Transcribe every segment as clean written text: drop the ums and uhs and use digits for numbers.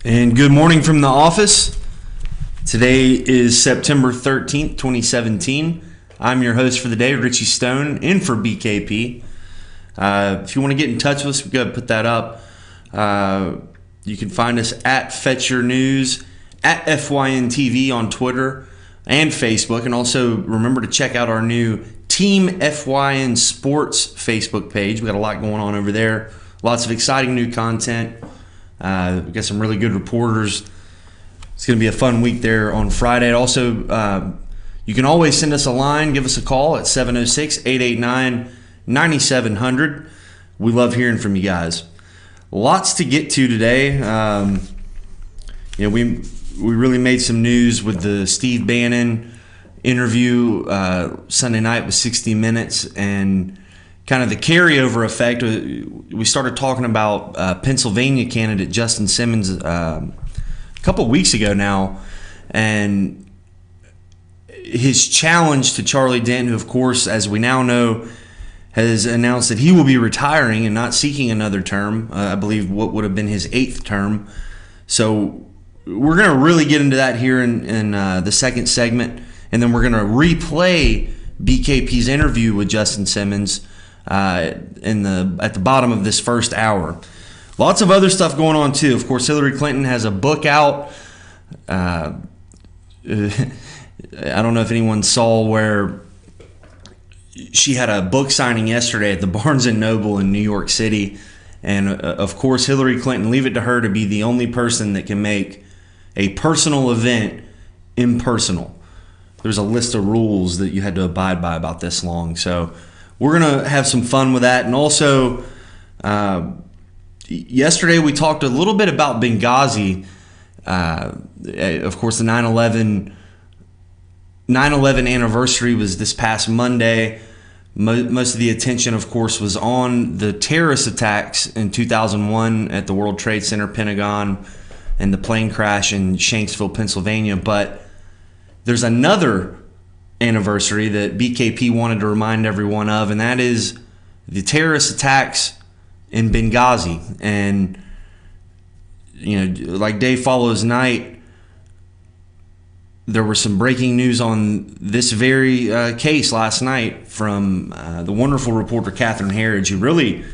And good morning from the office. Today is September 13th, 2017. I'm your host for the day, Richie Stone, in for BKP. If you want to get in touch with us, go ahead and put that up. You can find us at Fetch Your News, at FYNTV on Twitter and Facebook. And also remember to check out our new Team FYN Sports Facebook page. We got a lot going on over there. Lots of exciting new content. We've got some really good reporters. It's going to be a fun week there on Friday. Also, you can always send us a line. Give us a call at 706-889-9700. We love hearing from you guys. Lots to get to today. We really made some news with the Steve Bannon interview Sunday night with 60 Minutes and kind of the carryover effect. We started talking about Pennsylvania candidate Justin Simmons a couple of weeks ago now, and his challenge to Charlie Dent, who, of course, as we now know, has announced that he will be retiring and not seeking another term. I believe what would have been his 8th term. So we're going to really get into that here in the second segment, and then we're going to replay BKP's interview with Justin Simmons at the bottom of this first hour. Lots of other stuff going on too. Of course, Hillary Clinton has a book out. I don't know if anyone saw where she had a book signing yesterday at the Barnes & Noble in New York City. And of course, Hillary Clinton, leave it to her to be the only person that can make a personal event impersonal. There's a list of rules that you had to abide by about this long. So we're going to have some fun with that. And also, yesterday we talked a little bit about Benghazi. Of course, the 9/11 anniversary was this past Monday. Most of the attention, of course, was on the terrorist attacks in 2001 at the World Trade Center, Pentagon, and the plane crash in Shanksville, Pennsylvania. But there's another anniversary that BKP wanted to remind everyone of, and that is the terrorist attacks in Benghazi. And, like day follows night, there was some breaking news on this very case last night from the wonderful reporter Catherine Herridge, who really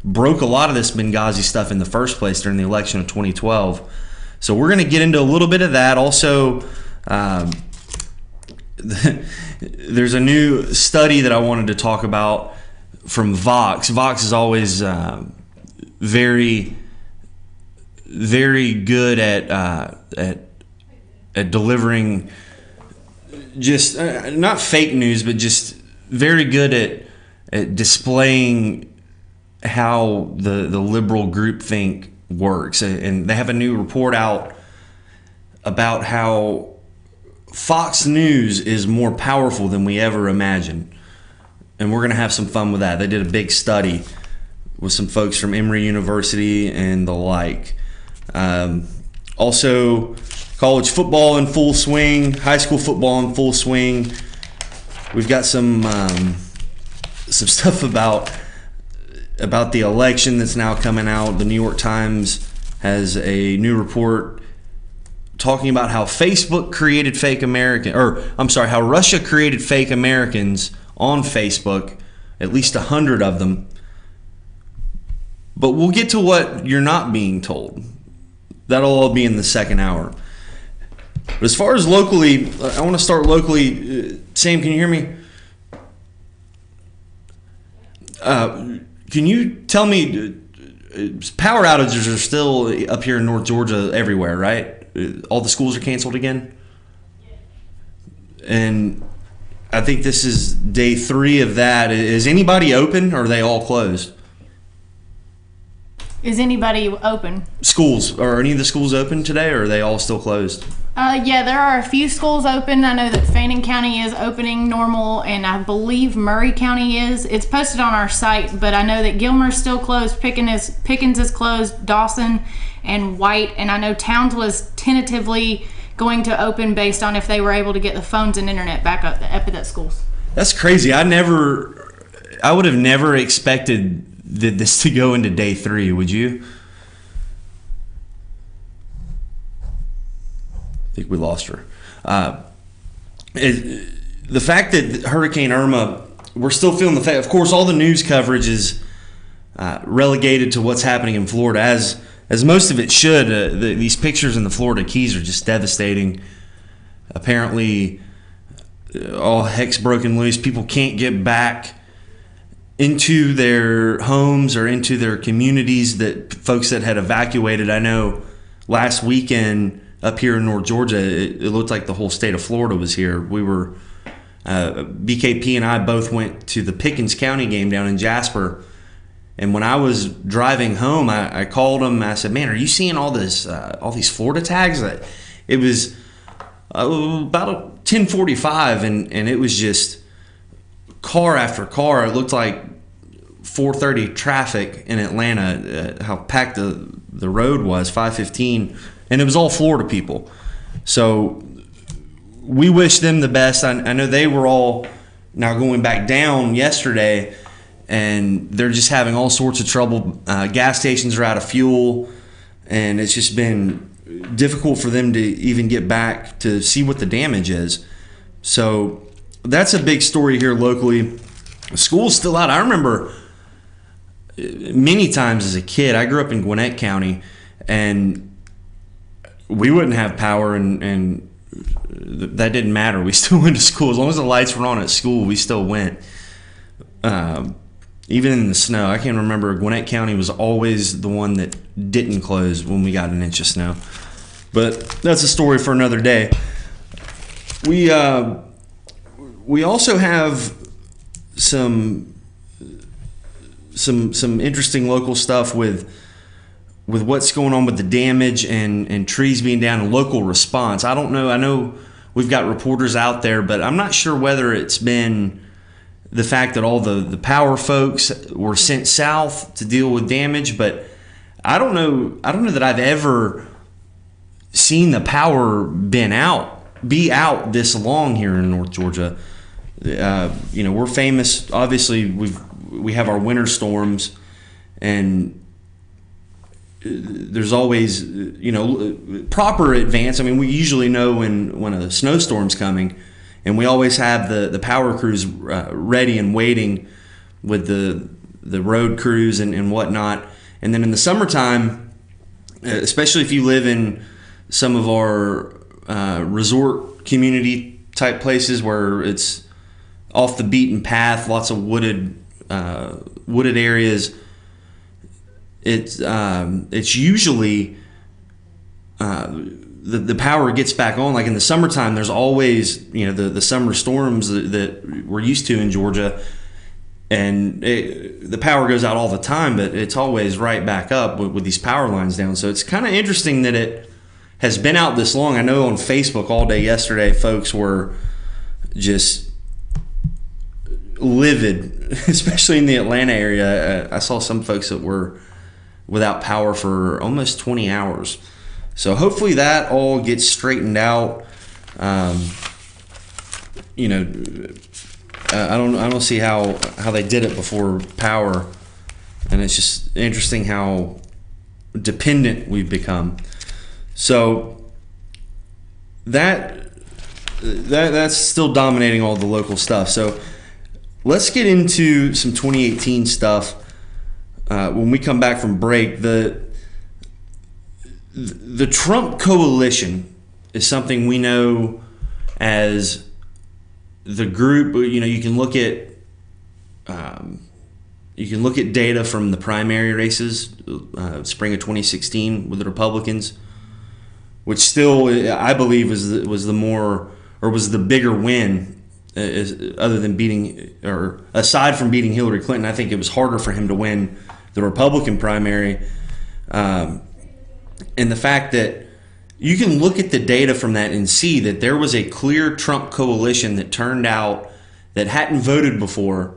broke a lot of this Benghazi stuff in the first place during the election of 2012. So we're going to get into a little bit of that. Also, there's a new study that I wanted to talk about from Vox. Vox is always very, very good at delivering just not fake news, but just very good at displaying how the liberal groupthink works. And they have a new report out about how Fox News is more powerful than we ever imagined. And we're going to have some fun with that. They did a big study with some folks from Emory University and the like. Also, college football in full swing, high school football in full swing. We've got some stuff about the election that's now coming out. The New York Times has a new report talking about how Facebook created how Russia created fake Americans on Facebook, at least 100 of them. But we'll get to what you're not being told. That'll all be in the second hour. But as far as locally, I want to start locally. Sam, can you hear me? Can you tell me, power outages are still up here in North Georgia everywhere, right? All the schools are canceled again? And I think this is day 3 of that. Is anybody open, or are they all closed? Is anybody open? Schools. Are any of the schools open today, or are they all still closed? Yeah, there are a few schools open. I know that Fannin County is opening normal, and I believe Murray County is. It's posted on our site, but I know that Gilmer's still closed, Pickens is closed, Dawson and White, and I know Towns was tentatively going to open based on if they were able to get the phones and internet back up at that schools. That's crazy. I would have never expected this to go into day 3, would you? think we lost her. The fact that Hurricane Irma, we're still feeling the fact. Of course, all the news coverage is relegated to what's happening in Florida, as most of it should. These pictures in the Florida Keys are just devastating. Apparently, all heck's broken loose. People can't get back into their homes or into their communities, that folks that had evacuated. I know last weekend up here in North Georgia, it looked like the whole state of Florida was here. We were, BKP and I both went to the Pickens County game down in Jasper. And when I was driving home, I called them. I said, "Man, are you seeing all these Florida tags?" It was about 10:45, and it was just car after car. It looked like 4:30 traffic in Atlanta. How packed the road was, 5:15, and it was all Florida people. So we wish them the best. I know they were all now going back down yesterday, and they're just having all sorts of trouble. Gas stations are out of fuel, and it's just been difficult for them to even get back to see what the damage is. So that's a big story here locally. School's still out. I remember many times as a kid, I grew up in Gwinnett County, and we wouldn't have power, and that didn't matter. We still went to school. As long as the lights were on at school, we still went. Even in the snow, I can remember Gwinnett County was always the one that didn't close when we got an inch of snow. But that's a story for another day. We also have some interesting local stuff with what's going on with the damage and trees being down and local response. I don't know. I know we've got reporters out there, but I'm not sure whether it's been the fact that all the power folks were sent south to deal with damage, but I don't know that I've ever seen the power be out this long here in North Georgia. We're famous. Obviously, we have our winter storms, and there's always proper advance. I mean, we usually know when a snowstorm's coming, and we always have the power crews ready and waiting with the road crews and whatnot. And then in the summertime, especially if you live in some of our resort community type places where it's off the beaten path, lots of wooded areas, it's usually the power gets back on. Like in the summertime, there's always the summer storms that we're used to in Georgia, and the power goes out all the time, but it's always right back up with these power lines down. So it's kind of interesting that it has been out this long. I know on Facebook all day yesterday, folks were just livid, especially in the Atlanta area. I saw some folks that were without power for almost 20 hours. So hopefully that all gets straightened out. I don't see how they did it before power, and it's just interesting how dependent we've become. So that's still dominating all the local stuff. So let's get into some 2018 stuff when we come back from break. The Trump coalition is something we know as the group. You can look at data from the primary races, spring of 2016 with the Republicans, which still I believe was the bigger win, other than aside from beating Hillary Clinton. I think it was harder for him to win the Republican primary. And the fact that you can look at the data from that and see that there was a clear Trump coalition that turned out that hadn't voted before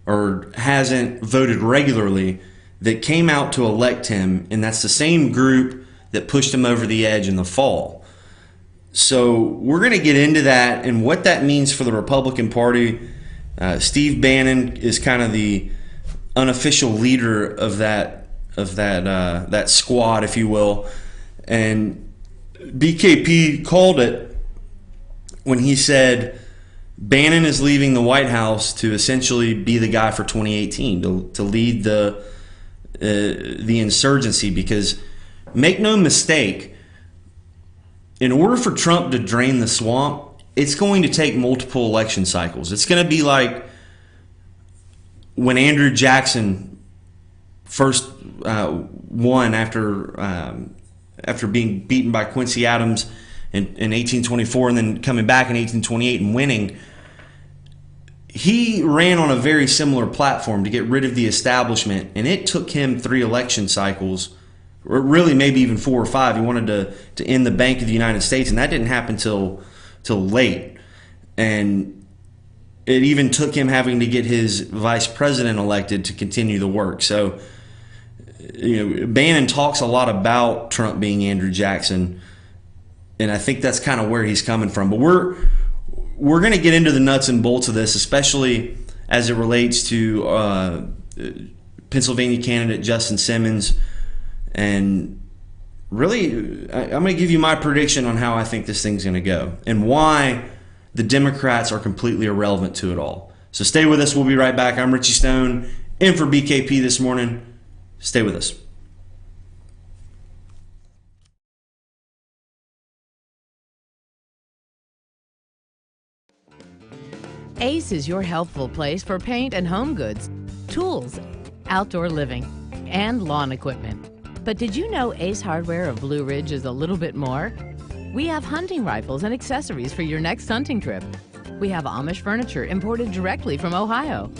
or hasn't voted regularly, that came out to elect him, and that's the same group that pushed him over the edge in the fall. So we're going to get into that and what that means for the Republican Party. Steve Bannon is kind of the unofficial leader of that squad, if you will, and BKP called it when he said Bannon is leaving the White House to essentially be the guy for 2018, to lead the insurgency. Because make no mistake, in order for Trump to drain the swamp, it's going to take multiple election cycles. It's going to be like when Andrew Jackson first won after being beaten by Quincy Adams in 1824 and then coming back in 1828 and winning. He ran on a very similar platform to get rid of the establishment, and it took him 3 election cycles, or really maybe even 4 or 5. He wanted to end the Bank of the United States, and that didn't happen till late. And it even took him having to get his vice president elected to continue the work. So, Bannon talks a lot about Trump being Andrew Jackson, and I think that's kind of where he's coming from. But we're going to get into the nuts and bolts of this, especially as it relates to Pennsylvania candidate Justin Simmons. And really, I'm going to give you my prediction on how I think this thing's going to go and why the Democrats are completely irrelevant to it all. So stay with us. We'll be right back. I'm Richie Stone, in for BKP this morning. Stay with us. Ace is your helpful place for paint and home goods, tools, outdoor living, and lawn equipment. But did you know Ace Hardware of Blue Ridge is a little bit more? We have hunting rifles and accessories for your next hunting trip. We have Amish furniture imported directly from Ohio.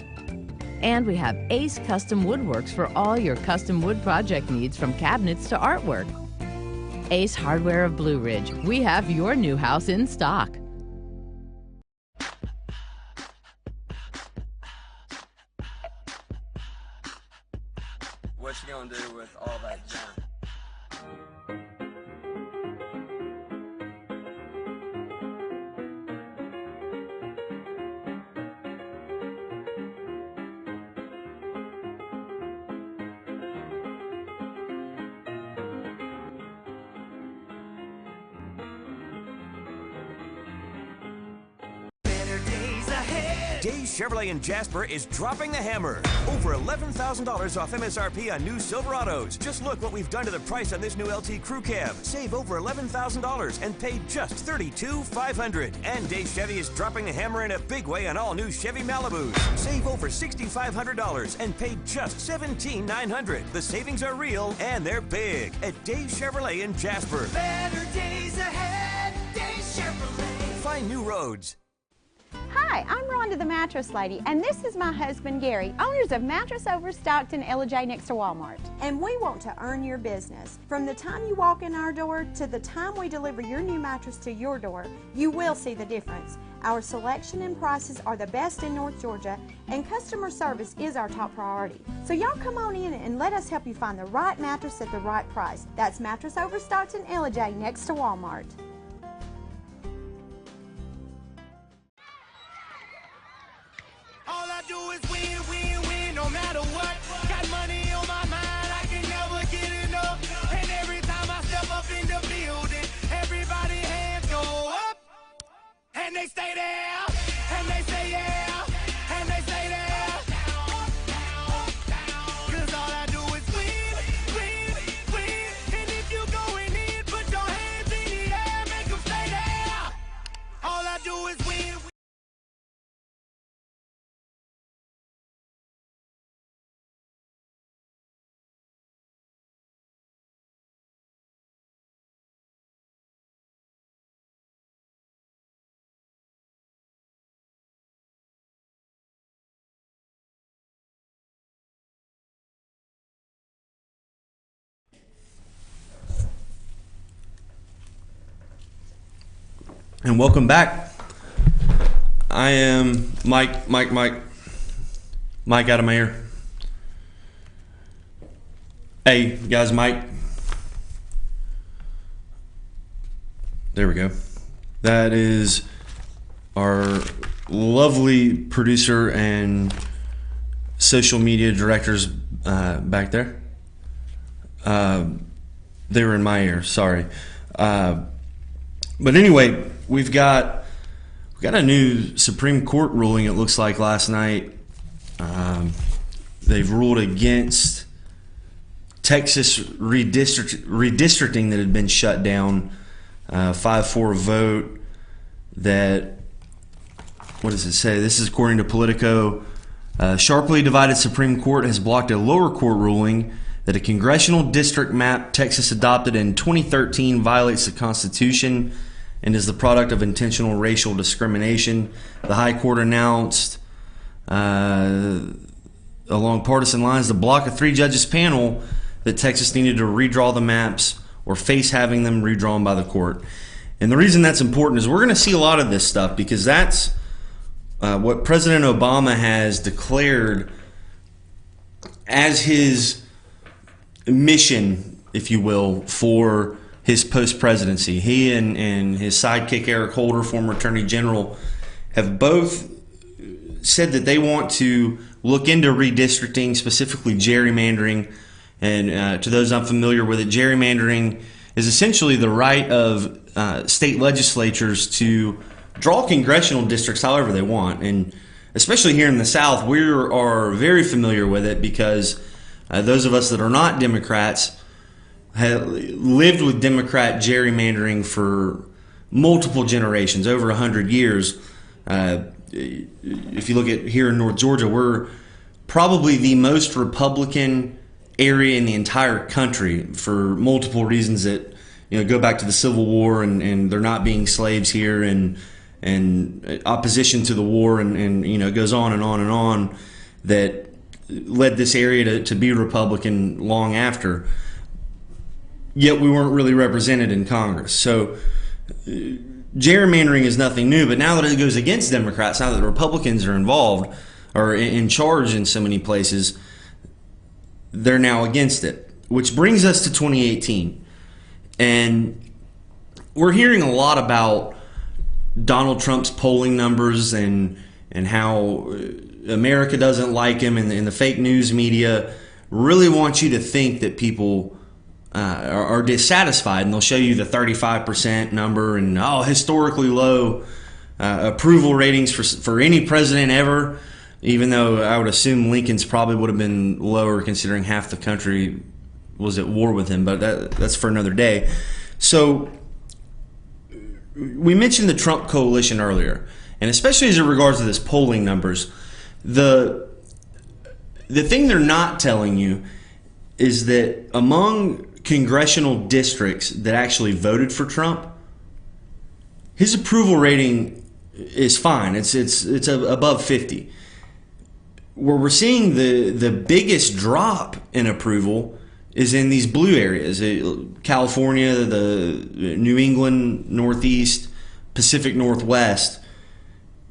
And we have Ace Custom Woodworks for all your custom wood project needs, from cabinets to artwork. Ace Hardware of Blue Ridge. We have your new house in stock. What you gonna do with all that junk? Days Chevrolet in Jasper is dropping the hammer. Over $11,000 off MSRP on new Silverados. Just look what we've done to the price on this new LT Crew Cab. Save over $11,000 and pay just $32,500. And Days Chevy is dropping the hammer in a big way on all new Chevy Malibus. Save over $6,500 and pay just $17,900. The savings are real and they're big at Days Chevrolet in Jasper. Better days ahead, Days Chevrolet. Find new roads. Hi, I'm Rhonda the Mattress Lady, and this is my husband Gary, owners of Mattress Overstocked in Ella next to Walmart. And we want to earn your business. From the time you walk in our door to the time we deliver your new mattress to your door, you will see the difference. Our selection and prices are the best in North Georgia, and customer service is our top priority. So y'all come on in and let us help you find the right mattress at the right price. That's Mattress Overstocked in Ella next to Walmart. All I do is win, win, win, no matter what. Got money on my mind, I can never get enough. And every time I step up in the building, everybody hands go up. And they stay there, and they say yeah, and they say there. 'Cause all I do is win, win, win. And if you going in, put your hands in the air, make them stay there. All I do is win. And welcome back. I am Mike out of my ear. Hey, guys, Mike. There we go. That is our lovely producer and social media directors back there. They were in my ear, sorry. But anyway, we've got a new Supreme Court ruling, it looks like, last night. They've ruled against Texas redistricting that had been shut down, 5-4 vote. That, what does it say? This is according to Politico. Sharply divided Supreme Court has blocked a lower court ruling that a congressional district map Texas adopted in 2013 violates the Constitution and is the product of intentional racial discrimination. The High Court announced, along partisan lines, to block a 3-judges panel that Texas needed to redraw the maps or face having them redrawn by the court. And the reason that's important is we're going to see a lot of this stuff because that's what President Obama has declared as his mission, if you will, for his post-presidency. He and his sidekick Eric Holder, former Attorney General, have both said that they want to look into redistricting, specifically gerrymandering. And to those unfamiliar with it, gerrymandering is essentially the right of state legislatures to draw congressional districts however they want. And especially here in the South, we are very familiar with it because those of us that are not Democrats have lived with Democrat gerrymandering for multiple generations, over 100 years. If you look at here in North Georgia, we're probably the most Republican area in the entire country for multiple reasons that go back to the Civil War and there not being slaves here and opposition to the war and it goes on and on and on that led this area to be Republican long after. Yet we weren't really represented in Congress. So gerrymandering is nothing new, but now that it goes against Democrats, now that the Republicans are involved or in charge in so many places, they're now against it, which brings us to 2018. And we're hearing a lot about Donald Trump's polling numbers and how America doesn't like him, and the fake news media really want you to think that people are dissatisfied, and they'll show you the 35% number and historically low approval ratings for any president ever, even though I would assume Lincoln's probably would have been lower considering half the country was at war with him, but that's for another day. So we mentioned the Trump coalition earlier, and especially as it regards to this polling numbers, the thing they're not telling you is that among congressional districts that actually voted for Trump, his approval rating is fine. It's above 50. Where we're seeing the biggest drop in approval is in these blue areas: California, the New England, Northeast, Pacific Northwest,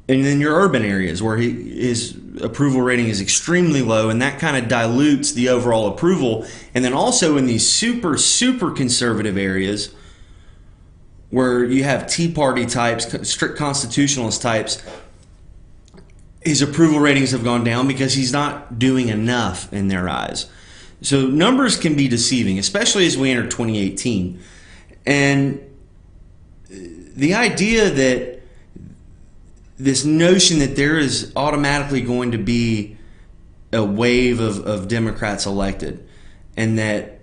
and then your urban areas where his approval rating is extremely low, and that kind of dilutes the overall approval. And then also in these super, super conservative areas where you have Tea Party types, strict constitutionalist types, his approval ratings have gone down because he's not doing enough in their eyes. So numbers can be deceiving, especially as we enter 2018. And the idea that this notion that there is automatically going to be a wave of Democrats elected, and that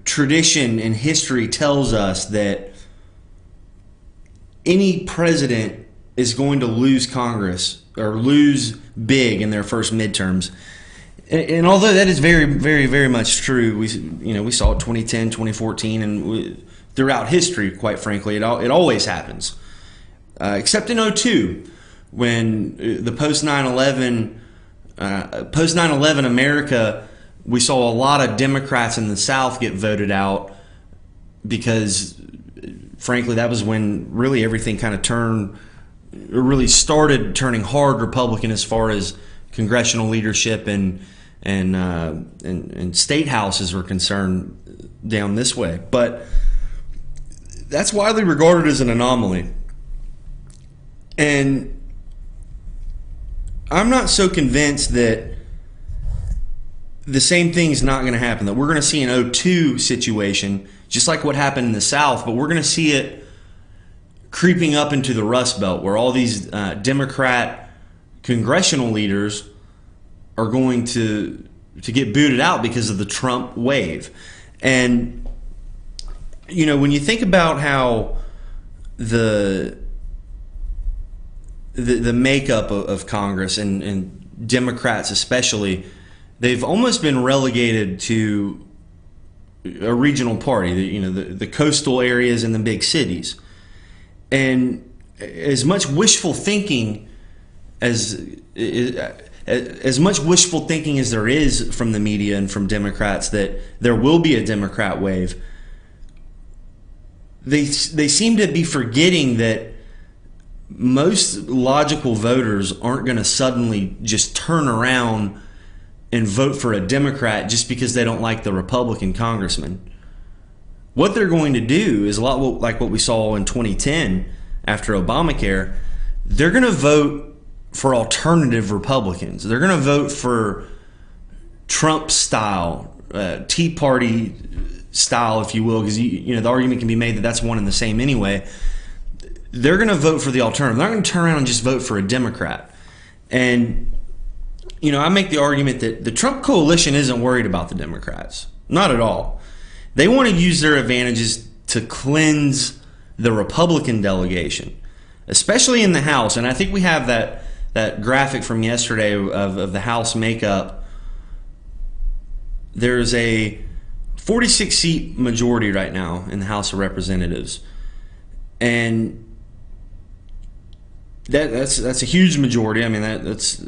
tradition and history tells us that any president is going to lose Congress or lose big in their first midterms. And although that is very, very, very much true, we saw it 2010, 2014, and throughout history, quite frankly, it always happens. Except in 2002, when the post 9/11 America, we saw a lot of Democrats in the South get voted out because, frankly, that was when really everything kind of really started turning hard Republican as far as congressional leadership and state houses were concerned down this way. But that's widely regarded as an anomaly. And I'm not so convinced that the same thing is not going to happen, that we're going to see an 2002 situation, just like what happened in the South, but we're going to see it creeping up into the Rust Belt, where all these Democrat congressional leaders are going to get booted out because of the Trump wave. And you know, when you think about how the makeup of Congress and Democrats especially, they've almost been relegated to a regional party, the coastal areas and the big cities. And as much wishful thinking as there is from the media and from Democrats that there will be a Democrat wave, they seem to be forgetting that most logical voters aren't going to suddenly just turn around and vote for a Democrat just because they don't like the Republican congressman. What they're going to do is a lot like what we saw in 2010 after Obamacare. They're going to vote for alternative Republicans. They're going to vote for Trump style, Tea Party style, if you will, because you know the argument can be made that that's one and the same anyway. They're going to vote for the alternative. They're not going to turn around and just vote for a Democrat. And you know, I make the argument that the Trump coalition isn't worried about the Democrats. Not at all. They want to use their advantages to cleanse the Republican delegation, especially in the House. And I think we have that graphic from yesterday of the House makeup. There's a 46-seat majority right now in the House of Representatives. And that's a huge majority. I mean, that's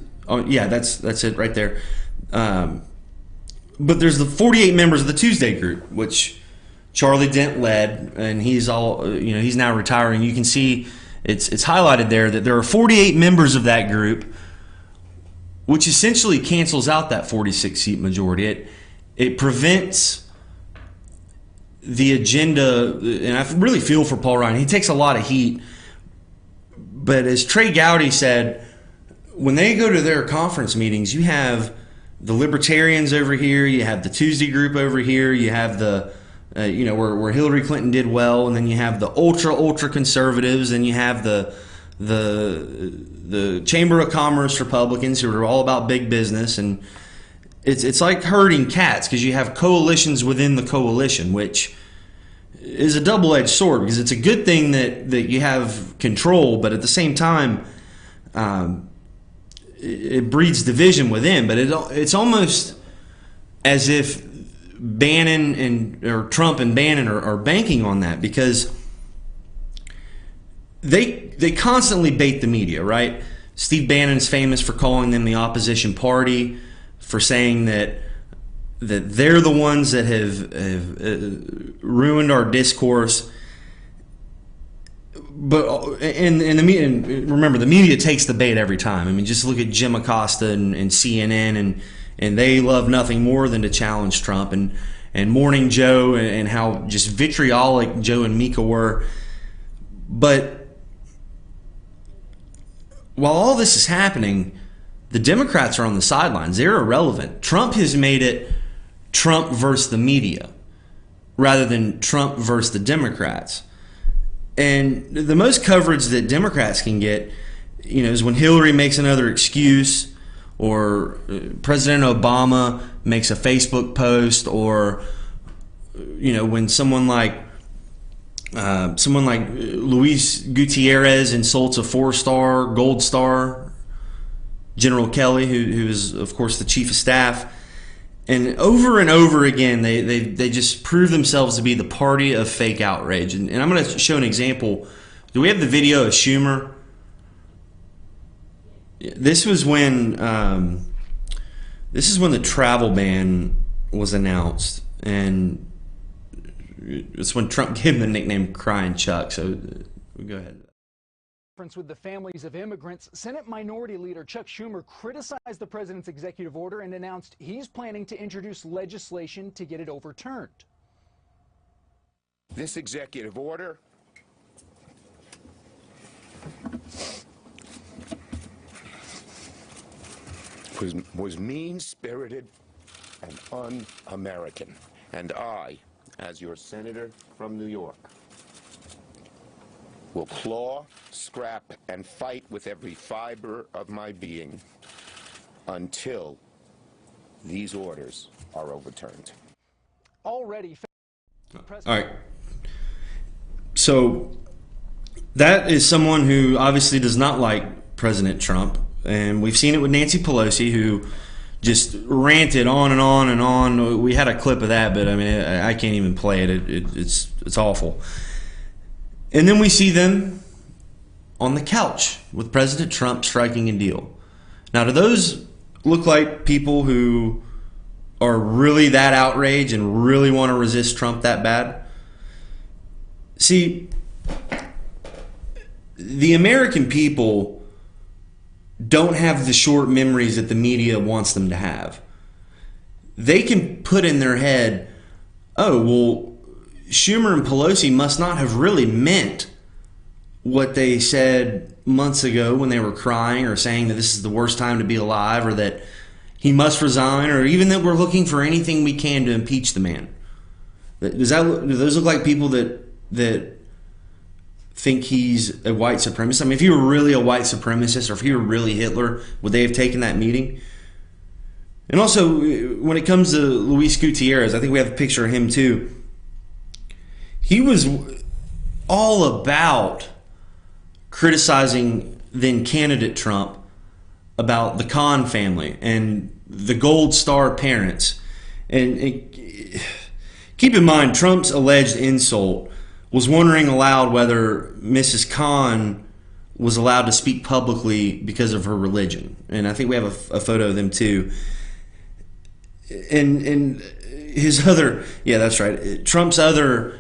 it right there. But there's the 48 members of the Tuesday group, which Charlie Dent led, and he's now retiring. You can see it's highlighted there that there are 48 members of that group, which essentially cancels out that 46-seat majority. It prevents the agenda, and I really feel for Paul Ryan. He takes a lot of heat, but as Trey Gowdy said, when they go to their conference meetings, you have the libertarians over here, you have the Tuesday group over here, you have the where Hillary Clinton did well, and then you have the ultra conservatives, and you have the Chamber of Commerce Republicans who are all about big business, and it's like herding cats because you have coalitions within the coalition, which is a double-edged sword because it's a good thing that you have control, but at the same time, it breeds division within. But it's almost as if Trump and Bannon are banking on that because they constantly bait the media, right? Steve Bannon's famous for calling them the opposition party, for saying that they're the ones that have ruined our discourse. But and the media, and remember, the media takes the bait every time. I mean, just look at Jim Acosta and CNN, and they love nothing more than to challenge Trump, and Morning Joe, and how just vitriolic Joe and Mika were. But while all this is happening, the Democrats are on the sidelines. They're irrelevant. Trump has made it Trump versus the media rather than Trump versus the Democrats. And the most coverage that Democrats can get, is when Hillary makes another excuse, or President Obama makes a Facebook post, or when someone like Luis Gutierrez insults a 4-star, gold star General Kelly, who is of course the chief of staff. And over again, they just prove themselves to be the party of fake outrage. And I'm going to show an example. Do we have the video of Schumer? This was when the travel ban was announced, and it's when Trump gave him the nickname Crying Chuck. So go ahead. With the families of immigrants, Senate Minority Leader Chuck Schumer criticized the president's executive order and announced he's planning to introduce legislation to get it overturned. This executive order was mean-spirited and un-American. And I, as your senator from New York, will claw, scrap, and fight with every fiber of my being until these orders are overturned. Already. All right. So that is someone who obviously does not like President Trump. And we've seen it with Nancy Pelosi, who just ranted on and on and on. We had a clip of that, but I mean, I can't even play it. It's awful. And then we see them on the couch with President Trump striking a deal. Now, do those look like people who are really that outraged and really want to resist Trump that bad? See, the American people don't have the short memories that the media wants them to have. They can put in their head, oh, well, Schumer and Pelosi must not have really meant what they said months ago when they were crying or saying that this is the worst time to be alive, or that he must resign, or even that we're looking for anything we can to impeach the man. Do those look like people that think he's a white supremacist? I mean, if he were really a white supremacist, or if he were really Hitler, would they have taken that meeting? And also, when it comes to Luis Gutierrez, I think we have a picture of him too. He was all about criticizing then candidate Trump about the Khan family and the Gold Star parents. And keep in mind, Trump's alleged insult was wondering aloud whether Mrs. Khan was allowed to speak publicly because of her religion. And I think we have a photo of them too. And his other, yeah, that's right. Trump's other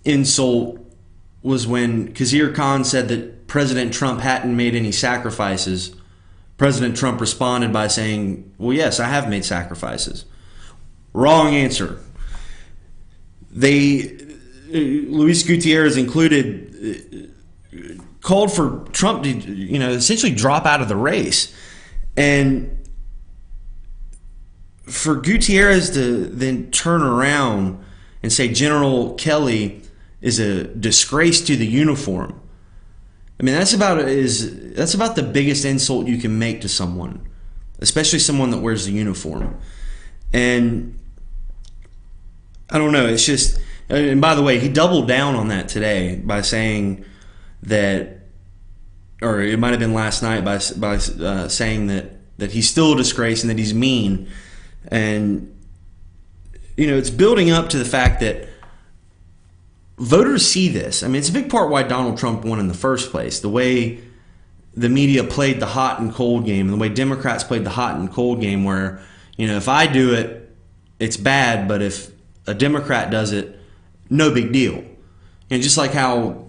insult was when Khizr Khan said that President Trump hadn't made any sacrifices. President Trump responded by saying, well, yes, I have made sacrifices. Wrong answer. Luis Gutierrez included, called for Trump to, essentially drop out of the race. And for Gutierrez to then turn around and say General Kelly is a disgrace to the uniform, I mean, that's about the biggest insult you can make to someone, especially someone that wears the uniform. And I don't know, it's just, and by the way, he doubled down on that today by saying that, or it might have been last night, by saying that he's still a disgrace and that he's mean. And it's building up to the fact that voters see this. I mean, it's a big part why Donald Trump won in the first place. The way the media played the hot and cold game, and the way Democrats played the hot and cold game, where, if I do it, it's bad, but if a Democrat does it, no big deal. And just like how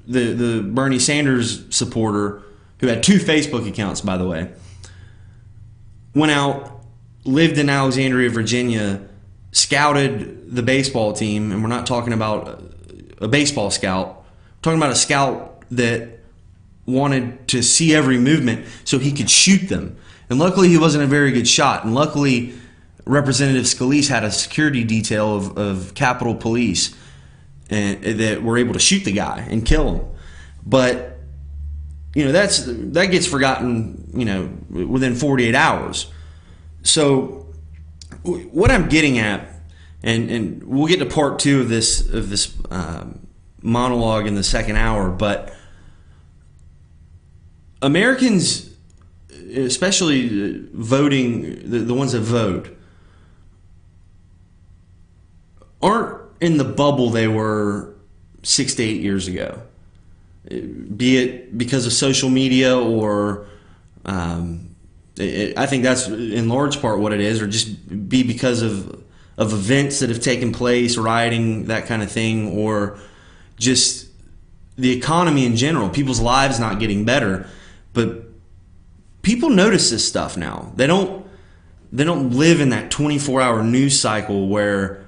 the Bernie Sanders supporter, who had 2 Facebook accounts, by the way, went out, lived in Alexandria, Virginia, scouted the baseball team, and we're not talking about a baseball scout, we're talking about a scout that wanted to see every movement so he could shoot them. And luckily he wasn't a very good shot, and luckily Representative Scalise had a security detail of Capitol Police and that were able to shoot the guy and kill him. But that gets forgotten within 48 hours. So what I'm getting at, and we'll get to part 2 of this monologue in the second hour, but Americans, especially voting, the ones that vote, aren't in the bubble they were 6 to 8 years ago. Be it because of social media or I think that's in large part what it is, or just be because of events that have taken place, rioting, that kind of thing, or just the economy in general, people's lives not getting better. But people notice this stuff now. They don't live in that 24-hour news cycle where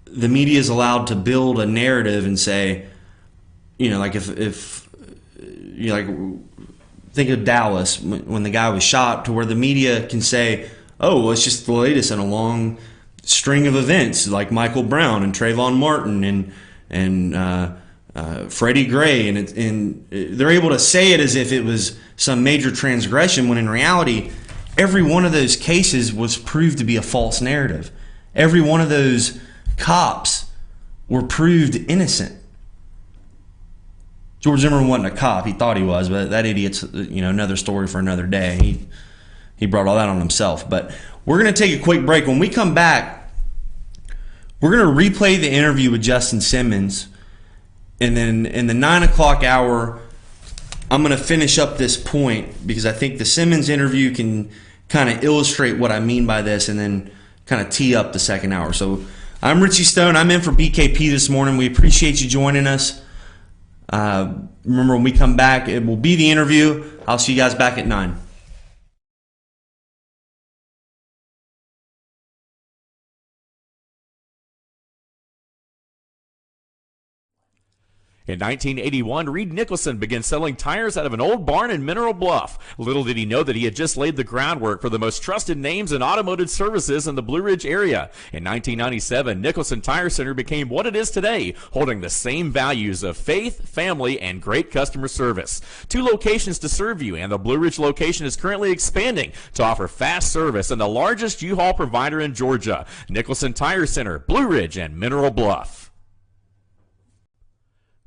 the media is allowed to build a narrative and say, like if think of Dallas when the guy was shot, to where the media can say, oh, well, it's just the latest in a long string of events like Michael Brown and Trayvon Martin and Freddie Gray, and they're able to say it as if it was some major transgression, when in reality, every one of those cases was proved to be a false narrative. Every one of those cops were proved innocent. George Zimmerman wasn't a cop. He thought he was, but that idiot's, another story for another day. He brought all that on himself. But we're going to take a quick break. When we come back, we're going to replay the interview with Justin Simmons. And then in the 9 o'clock hour, I'm going to finish up this point, because I think the Simmons interview can kind of illustrate what I mean by this, and then kind of tee up the second hour. So I'm Richie Stone. I'm in for BKP this morning. We appreciate you joining us. Remember, when we come back, it will be the interview. I'll see you guys back at 9. In 1981, Reed Nicholson began selling tires out of an old barn in Mineral Bluff. Little did he know that he had just laid the groundwork for the most trusted names in automotive services in the Blue Ridge area. In 1997, Nicholson Tire Center became what it is today, holding the same values of faith, family, and great customer service. 2 locations to serve you, and the Blue Ridge location is currently expanding to offer fast service and the largest U-Haul provider in Georgia. Nicholson Tire Center, Blue Ridge, and Mineral Bluff.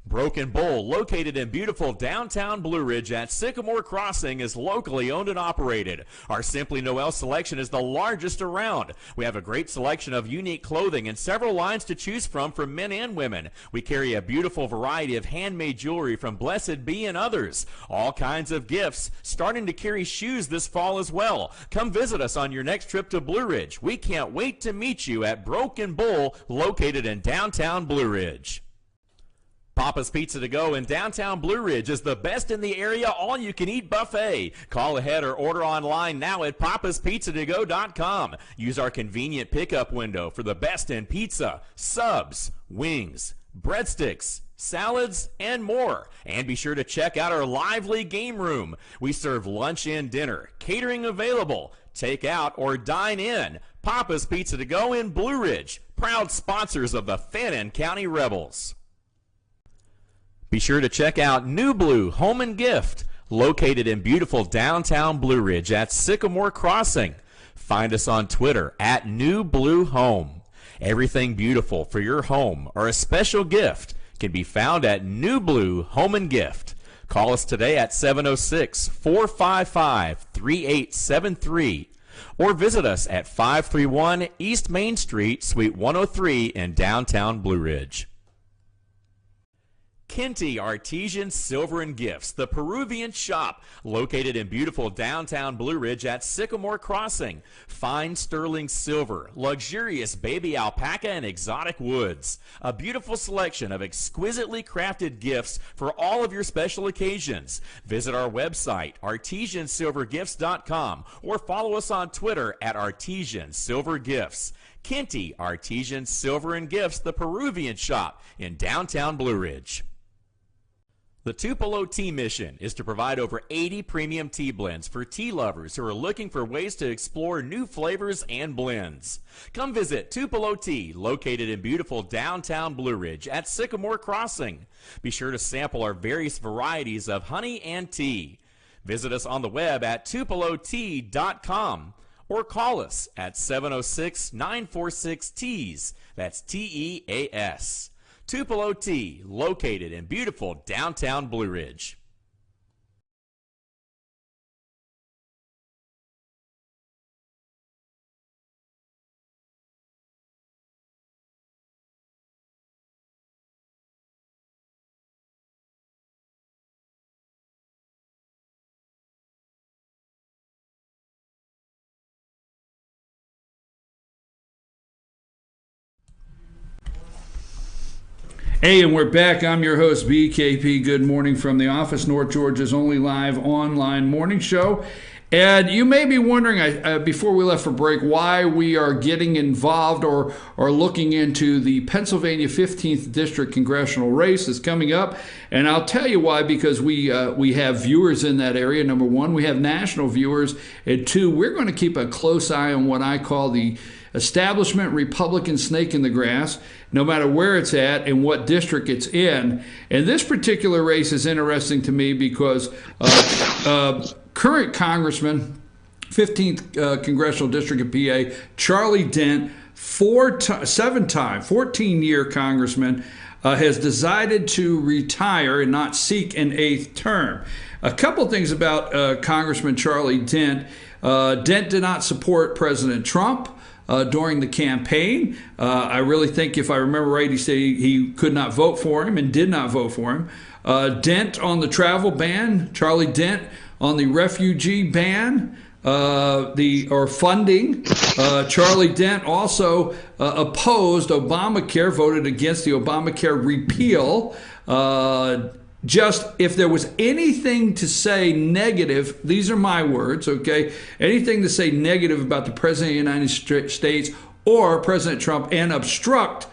Broken Bull, located in beautiful downtown Blue Ridge at Sycamore Crossing, is locally owned and operated. Our Simply Noel selection is the largest around. We have a great selection of unique clothing and several lines to choose from for men and women. We carry a beautiful variety of handmade jewelry from Blessed Be and others. All kinds of gifts, starting to carry shoes this fall as well. Come visit us on your next trip to Blue Ridge. We can't wait to meet you at Broken Bull, located in downtown Blue Ridge. Papa's Pizza to Go in downtown Blue Ridge is the best in the area all-you-can-eat buffet. Call ahead or order online now at papaspizzatogo.com. Use our convenient pickup window for the best in pizza, subs, wings, breadsticks, salads, and more. And be sure to check out our lively game room. We serve lunch and dinner, catering available, take out or dine in. Papa's Pizza to Go in Blue Ridge, proud sponsors of the Fannin County Rebels. Be sure to check out New Blue Home and Gift, located in beautiful downtown Blue Ridge at Sycamore Crossing. Find us on Twitter at New Blue Home. Everything beautiful for your home or a special gift can be found at New Blue Home and Gift. Call us today at 706-455-3873 or visit us at 531 East Main Street, Suite 103 in downtown Blue Ridge. Kinty Artesian Silver and Gifts, the Peruvian shop, located in beautiful downtown Blue Ridge at Sycamore Crossing. Fine sterling silver, luxurious baby alpaca, and exotic woods. A beautiful selection of exquisitely crafted gifts for all of your special occasions. Visit our website, artesiansilvergifts.com, or follow us on Twitter at Artesian Silver Gifts. Kinty Artesian Silver and Gifts, the Peruvian shop in downtown Blue Ridge. The Tupelo Tea mission is to provide over 80 premium tea blends for tea lovers who are looking for ways to explore new flavors and blends. Come visit Tupelo Tea, located in beautiful downtown Blue Ridge at Sycamore Crossing. Be sure to sample our various varieties of honey and tea. Visit us on the web at tupelotea.com or call us at 706-946-TEAS. That's TEAS. Tupelo Tea, located in beautiful downtown Blue Ridge. Hey, and we're back. I'm your host, BKP. Good morning from the office, North Georgia's only live online morning show. And you may be wondering, before we left for break, why we are getting involved or looking into the Pennsylvania 15th District congressional race that's coming up. And I'll tell you why, because we have viewers in that area. Number one, we have national viewers. And two, we're going to keep a close eye on what I call the establishment Republican snake in the grass, no matter where it's at and what district it's in. And this particular race is interesting to me because current Congressman, 15th Congressional District of PA, Charlie Dent, 14-year congressman, has decided to retire and not seek an 8th term. A couple things about Congressman Charlie Dent. Dent did not support President Trump during the campaign. I really think, if I remember right, he said he could not vote for him and did not vote for him. Dent on the travel ban, Charlie Dent on the refugee ban, funding. Charlie Dent also opposed Obamacare, voted against the Obamacare repeal. Just if there was anything to say negative, these are my words, okay? Anything to say negative about the President of the United States or President Trump and obstruct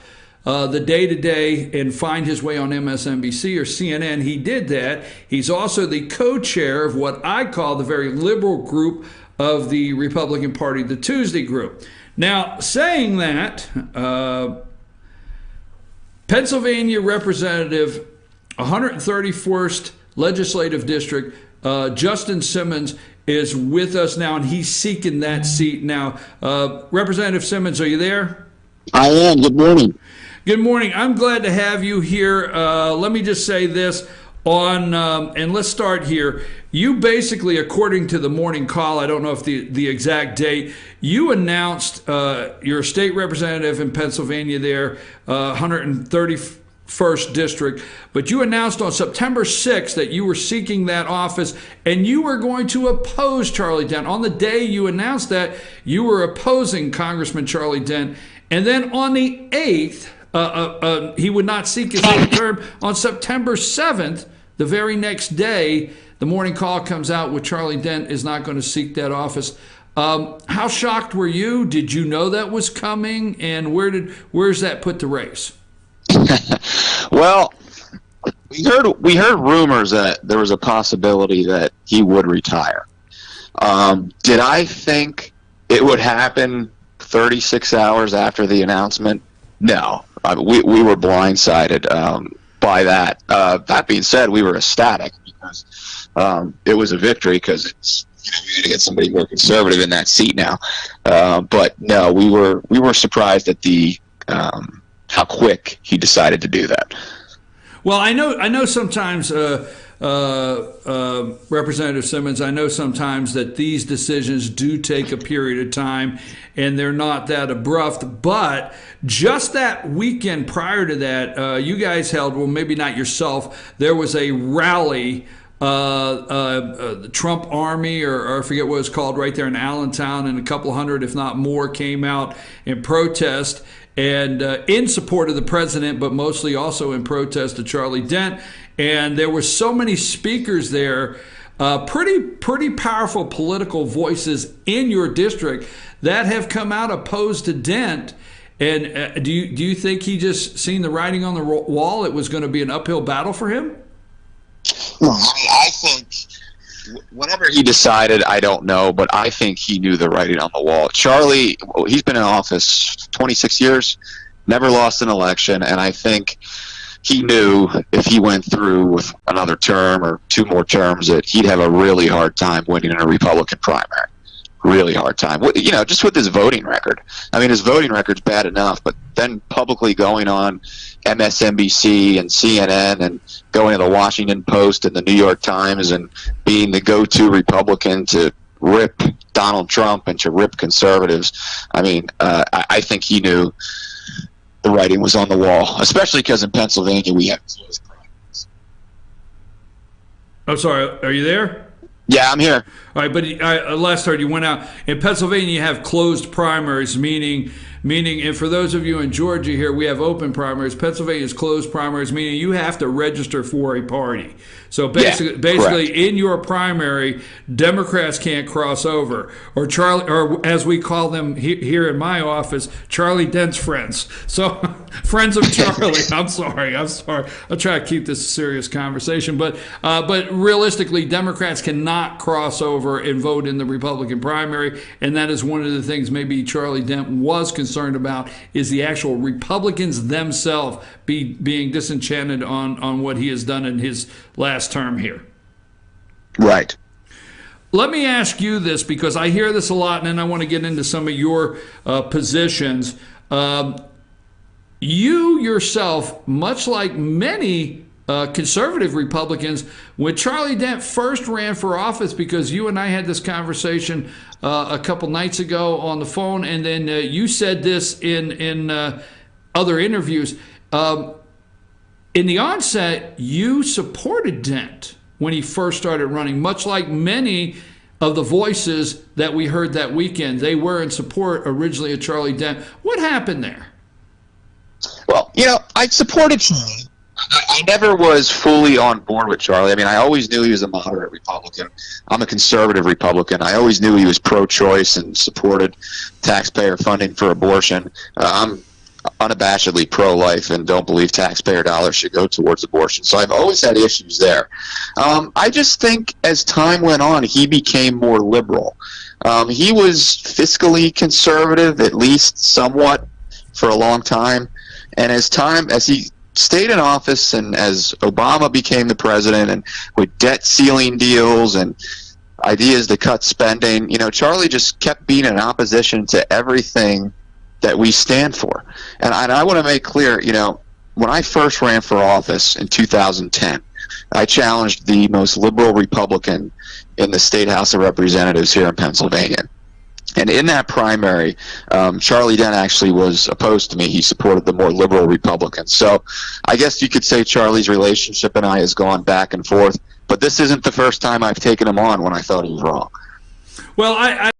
the day-to-day and find his way on MSNBC or CNN, he did that. He's also the co-chair of what I call the very liberal group of the Republican Party, the Tuesday group. Now, saying that, Pennsylvania Representative 131st Legislative District, Justin Simmons, is with us now, and he's seeking that seat now. Representative Simmons, are you there? I am. Good morning. Good morning. I'm glad to have you here. Let me just say this and let's start here. You basically, according to the morning call, I don't know if the exact date, you announced you're a state representative in Pennsylvania there, 131st District, but you announced on September 6th that you were seeking that office and you were going to oppose Charlie Dent. On the day you announced that, you were opposing Congressman Charlie Dent. And then on the 8th, he would not seek his 8th term. On September 7th, the very next day, the morning call comes out with Charlie Dent is not going to seek that office. How shocked were you? Did you know that was coming? And where's that put the race? Well, we heard rumors that there was a possibility that he would retire. Did I think it would happen 36 hours after the announcement? No. We were blindsided by that. That being said, we were ecstatic because it was a victory because it's you're going to get somebody more conservative in that seat now. But no, we were surprised at the how quick he decided to do that. Well, I know sometimes, Representative Simmons, I know sometimes that these decisions do take a period of time and they're not that abrupt, but just that weekend prior to that, you guys held, well, maybe not yourself, there was a rally, the Trump Army, or I forget what it was called, right there in Allentown, and a couple hundred, if not more, came out in protest and in support of the president, but mostly also in protest of Charlie Dent. And there were so many speakers there, pretty powerful political voices in your district that have come out opposed to Dent. And do you think he just seen the writing on the wall? It was going to be an uphill battle for him? Well, I think whatever he decided, I don't know, but I think he knew the writing on the wall. Charlie, he's been in office 26 years, never lost an election, and I think he knew if he went through with another term or two more terms that he'd have a really hard time winning in a Republican primary. Really hard time. You know, just with his voting record. I mean, his voting record's bad enough, but then publicly going on MSNBC and CNN and going to the Washington Post and the New York Times and being the go-to Republican to rip Donald Trump and to rip conservatives. I mean, I think he knew the writing was on the wall, especially because in Pennsylvania we have closed primaries. I'm sorry, are you there? Yeah, I'm here. All right, but last heard you went out. In Pennsylvania, you have closed primaries, meaning meaning, and for those of you in Georgia here, we have open primaries. Pennsylvania is closed primaries, meaning you have to register for a party. So basically, in your primary, Democrats can't cross over, or as we call them here in my office, Charlie Dent's friends. So friends of Charlie. I'm sorry. I'll try to keep this a serious conversation, but realistically, Democrats cannot cross over and vote in the Republican primary, and that is one of the things maybe Charlie Dent was concerned about, is the actual Republicans themselves being disenchanted on what he has done in his last term here. Right. Let me ask you this, because I hear this a lot, and then I want to get into some of your positions. You yourself, much like many conservative Republicans, when Charlie Dent first ran for office, because you and I had this conversation a couple nights ago on the phone, and then you said this in other interviews. In the onset, you supported Dent when he first started running, much like many of the voices that we heard that weekend. They were in support originally of Charlie Dent. What happened there? Well, I supported Charlie. I never was fully on board with Charlie. I mean, I always knew he was a moderate Republican. I'm a conservative Republican. I always knew he was pro-choice and supported taxpayer funding for abortion. I'm unabashedly pro-life and don't believe taxpayer dollars should go towards abortion. So I've always had issues there. I just think as time went on, he became more liberal. He was fiscally conservative, at least somewhat, for a long time. And as he stayed in office and as Obama became the president, and with debt ceiling deals and ideas to cut spending, Charlie just kept being in opposition to everything that we stand for. And I want to make clear, when I first ran for office in 2010, I challenged the most liberal Republican in the State House of Representatives here in Pennsylvania. And in that primary, Charlie Dent actually was opposed to me. He supported the more liberal Republicans. So I guess you could say Charlie's relationship and I has gone back and forth. But this isn't the first time I've taken him on when I thought he was wrong. Well, I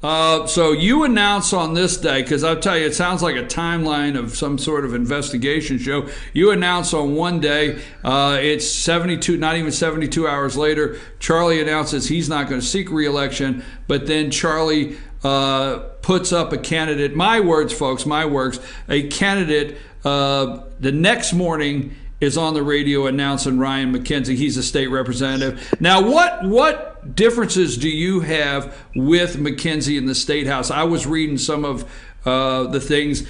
So you announce on this day, because I'll tell you, it sounds like a timeline of some sort of investigation show. You announce on one day, it's 72, not even 72 hours later, Charlie announces he's not going to seek re-election, but then Charlie puts up a candidate, my words, folks, my words, a candidate the next morning is on the radio announcing Ryan McKenzie. He's a state representative. Now, what differences do you have with McKenzie in the State House? I was reading some of the things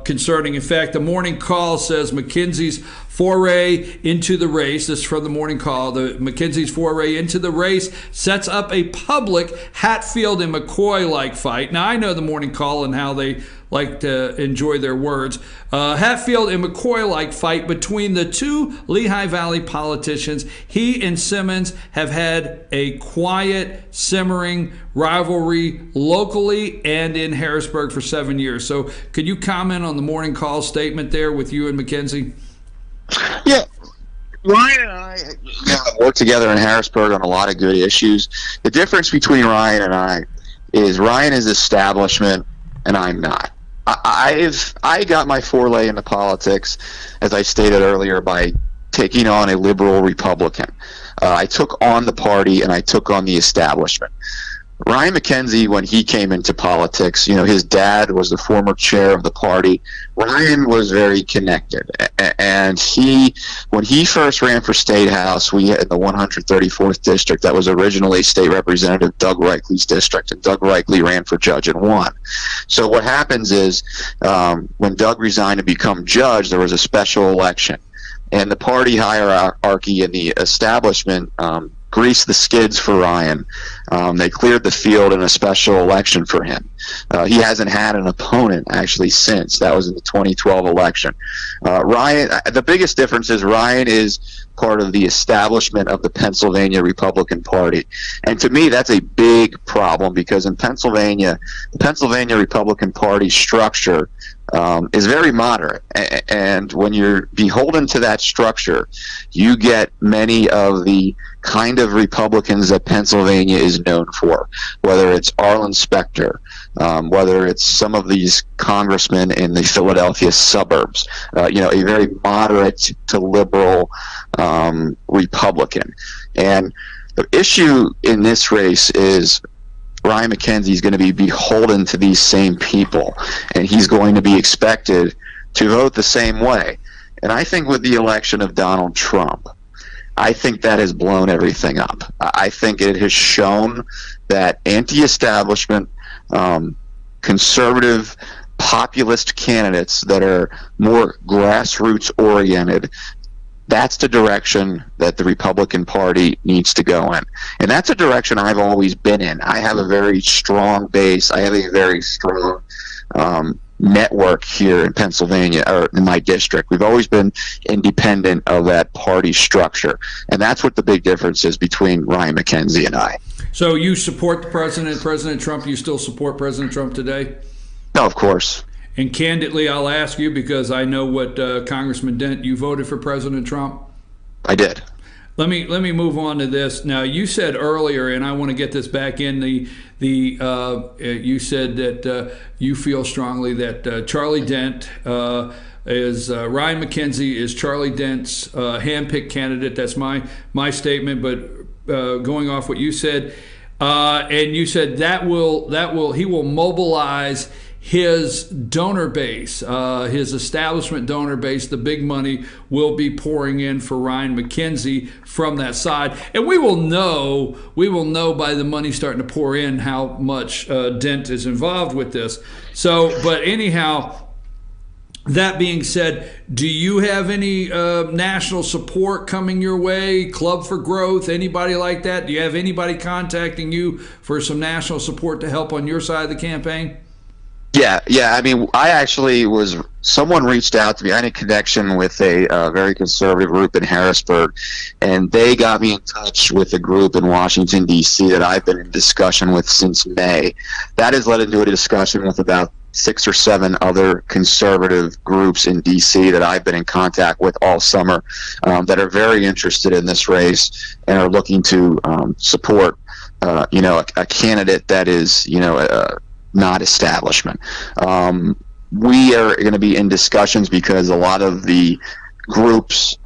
concerning. In fact, the Morning Call says McKenzie's foray into the race, this is from the Morning Call, McKenzie's foray into the race sets up a public Hatfield and McCoy-like fight. Now, I know the Morning Call and how they like to enjoy their words. Hatfield and McCoy-like fight between the two Lehigh Valley politicians. He and Simmons have had a quiet, simmering rivalry locally and in Harrisburg for 7 years. So could you comment on the Morning Call statement there with you and McKenzie? Yeah. Ryan and I work together in Harrisburg on a lot of good issues. The difference between Ryan and I is Ryan is establishment and I'm not. I got my foray into politics, as I stated earlier, by taking on a liberal Republican. I took on the party and I took on the establishment. Ryan McKenzie, when he came into politics, his dad was the former chair of the party. Ryan was very connected, and when he first ran for State House, we had the 134th district that was originally State Representative Doug Reichley's district, and Doug Reichley ran for judge and won. So what happens is, when Doug resigned to become judge, there was a special election, and the party hierarchy and the establishment greased the skids for Ryan. They cleared the field in a special election for him. He hasn't had an opponent actually since. That was in the 2012 election. Ryan, the biggest difference is Ryan is part of the establishment of the Pennsylvania Republican Party. And to me, that's a big problem because in Pennsylvania, the Pennsylvania Republican Party structure is very moderate. And when you're beholden to that structure, you get many of the kind of Republicans that Pennsylvania is known for, whether it's Arlen Specter, whether it's some of these congressmen in the Philadelphia suburbs, a very moderate to liberal Republican. And the issue in this race is Ryan McKenzie is going to be beholden to these same people, and he's going to be expected to vote the same way. And I think with the election of Donald Trump, I think that has blown everything up. I think it has shown that anti-establishment, conservative, populist candidates that are more grassroots oriented, that's the direction that the Republican Party needs to go in. And that's a direction I've always been in. I have a very strong base. I have a very strong network here in Pennsylvania, or in my district. We've always been independent of that party structure. And that's what the big difference is between Ryan McKenzie and I. So you support the President Trump? You still support President Trump today? No, of course. And candidly, I'll ask you, because I know what Congressman Dent, you voted for President Trump? I did. Let me move on to this. Now, you said earlier, and I want to get this back in, you said that you feel strongly that Charlie Dent is Ryan McKenzie is Charlie Dent's handpicked candidate. That's my statement, but going off what you said, and you said he will mobilize his donor base, his establishment donor base, the big money will be pouring in for Ryan McKenzie from that side. And we will know by the money starting to pour in how much Dent is involved with this. So, but anyhow, that being said, do you have any national support coming your way? Club for Growth, anybody like that? Do you have anybody contacting you for some national support to help on your side of the campaign? Yeah. I mean, someone reached out to me. I had a connection with a very conservative group in Harrisburg, and they got me in touch with a group in Washington, D.C. that I've been in discussion with since May. That has led into a discussion with about 6 or 7 other conservative groups in D.C. that I've been in contact with all summer that are very interested in this race and are looking to support a candidate that is, not establishment. We are going to be in discussions because a lot of the groups,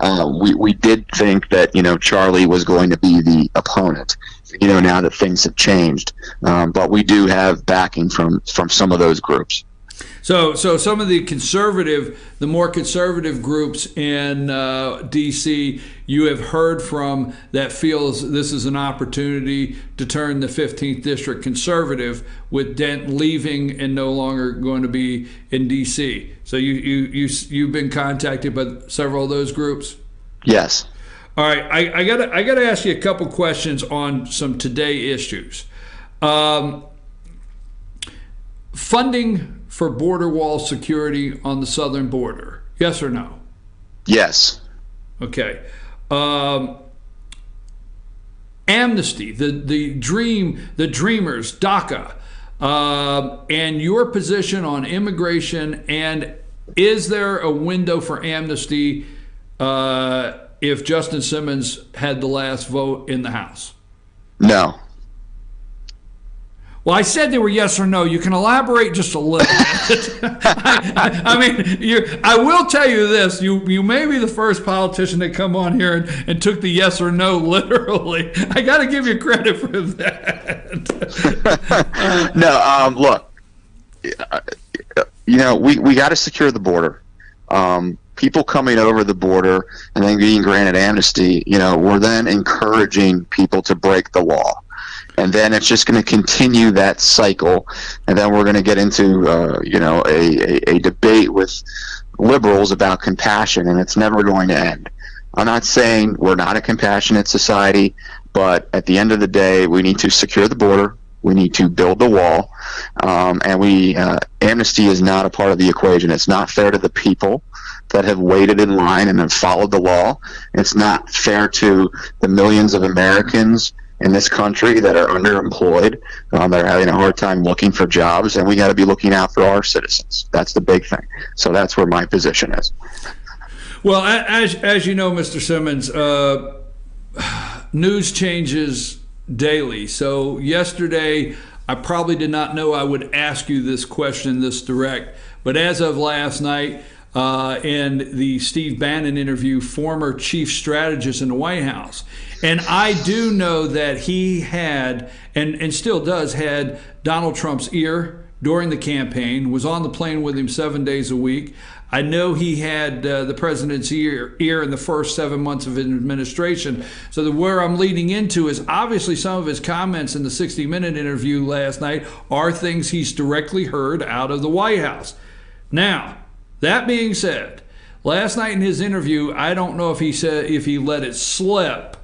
we did think that, Charlie was going to be the opponent, now that things have changed. But we do have backing from some of those groups. So some of the more conservative groups in D.C. you have heard from that feels this is an opportunity to turn the 15th District conservative with Dent leaving and no longer going to be in D.C. So you've been contacted by several of those groups? Yes. All right. I gotta ask you a couple questions on some today issues. Funding for border wall security on the southern border, yes or no? Yes. Okay. Amnesty, the Dreamers, DACA, and your position on immigration, and is there a window for amnesty if Justin Simmons had the last vote in the House? No. Well, I said they were yes or no. You can elaborate just a little bit. I will tell you this. You may be the first politician to come on here and took the yes or no literally. I got to give you credit for that. No, look, we got to secure the border. People coming over the border and then being granted amnesty, we're then encouraging people to break the law. And then it's just going to continue that cycle, and then we're going to get into a debate with liberals about compassion, and it's never going to end. I'm not saying we're not a compassionate society, but at the end of the day, we need to secure the border, we need to build the wall, and amnesty is not a part of the equation. It's not fair to the people that have waited in line and have followed the law. It's not fair to the millions of Americans in this country that are underemployed, that are having a hard time looking for jobs, and we got to be looking out for our citizens. That's the big thing. So that's where my position is. Well, as you know, Mr. Simmons, news changes daily. So yesterday, I probably did not know I would ask you this question this direct, but as of last night, in the Steve Bannon interview, former chief strategist in the White House. And I do know that he had, and still does, had Donald Trump's ear during the campaign, was on the plane with him 7 days a week. I know he had the president's ear in the first 7 months of his administration. So where I'm leading into is obviously some of his comments in the 60-minute interview last night are things he's directly heard out of the White House. Now, that being said, last night in his interview, I don't know if he let it slip,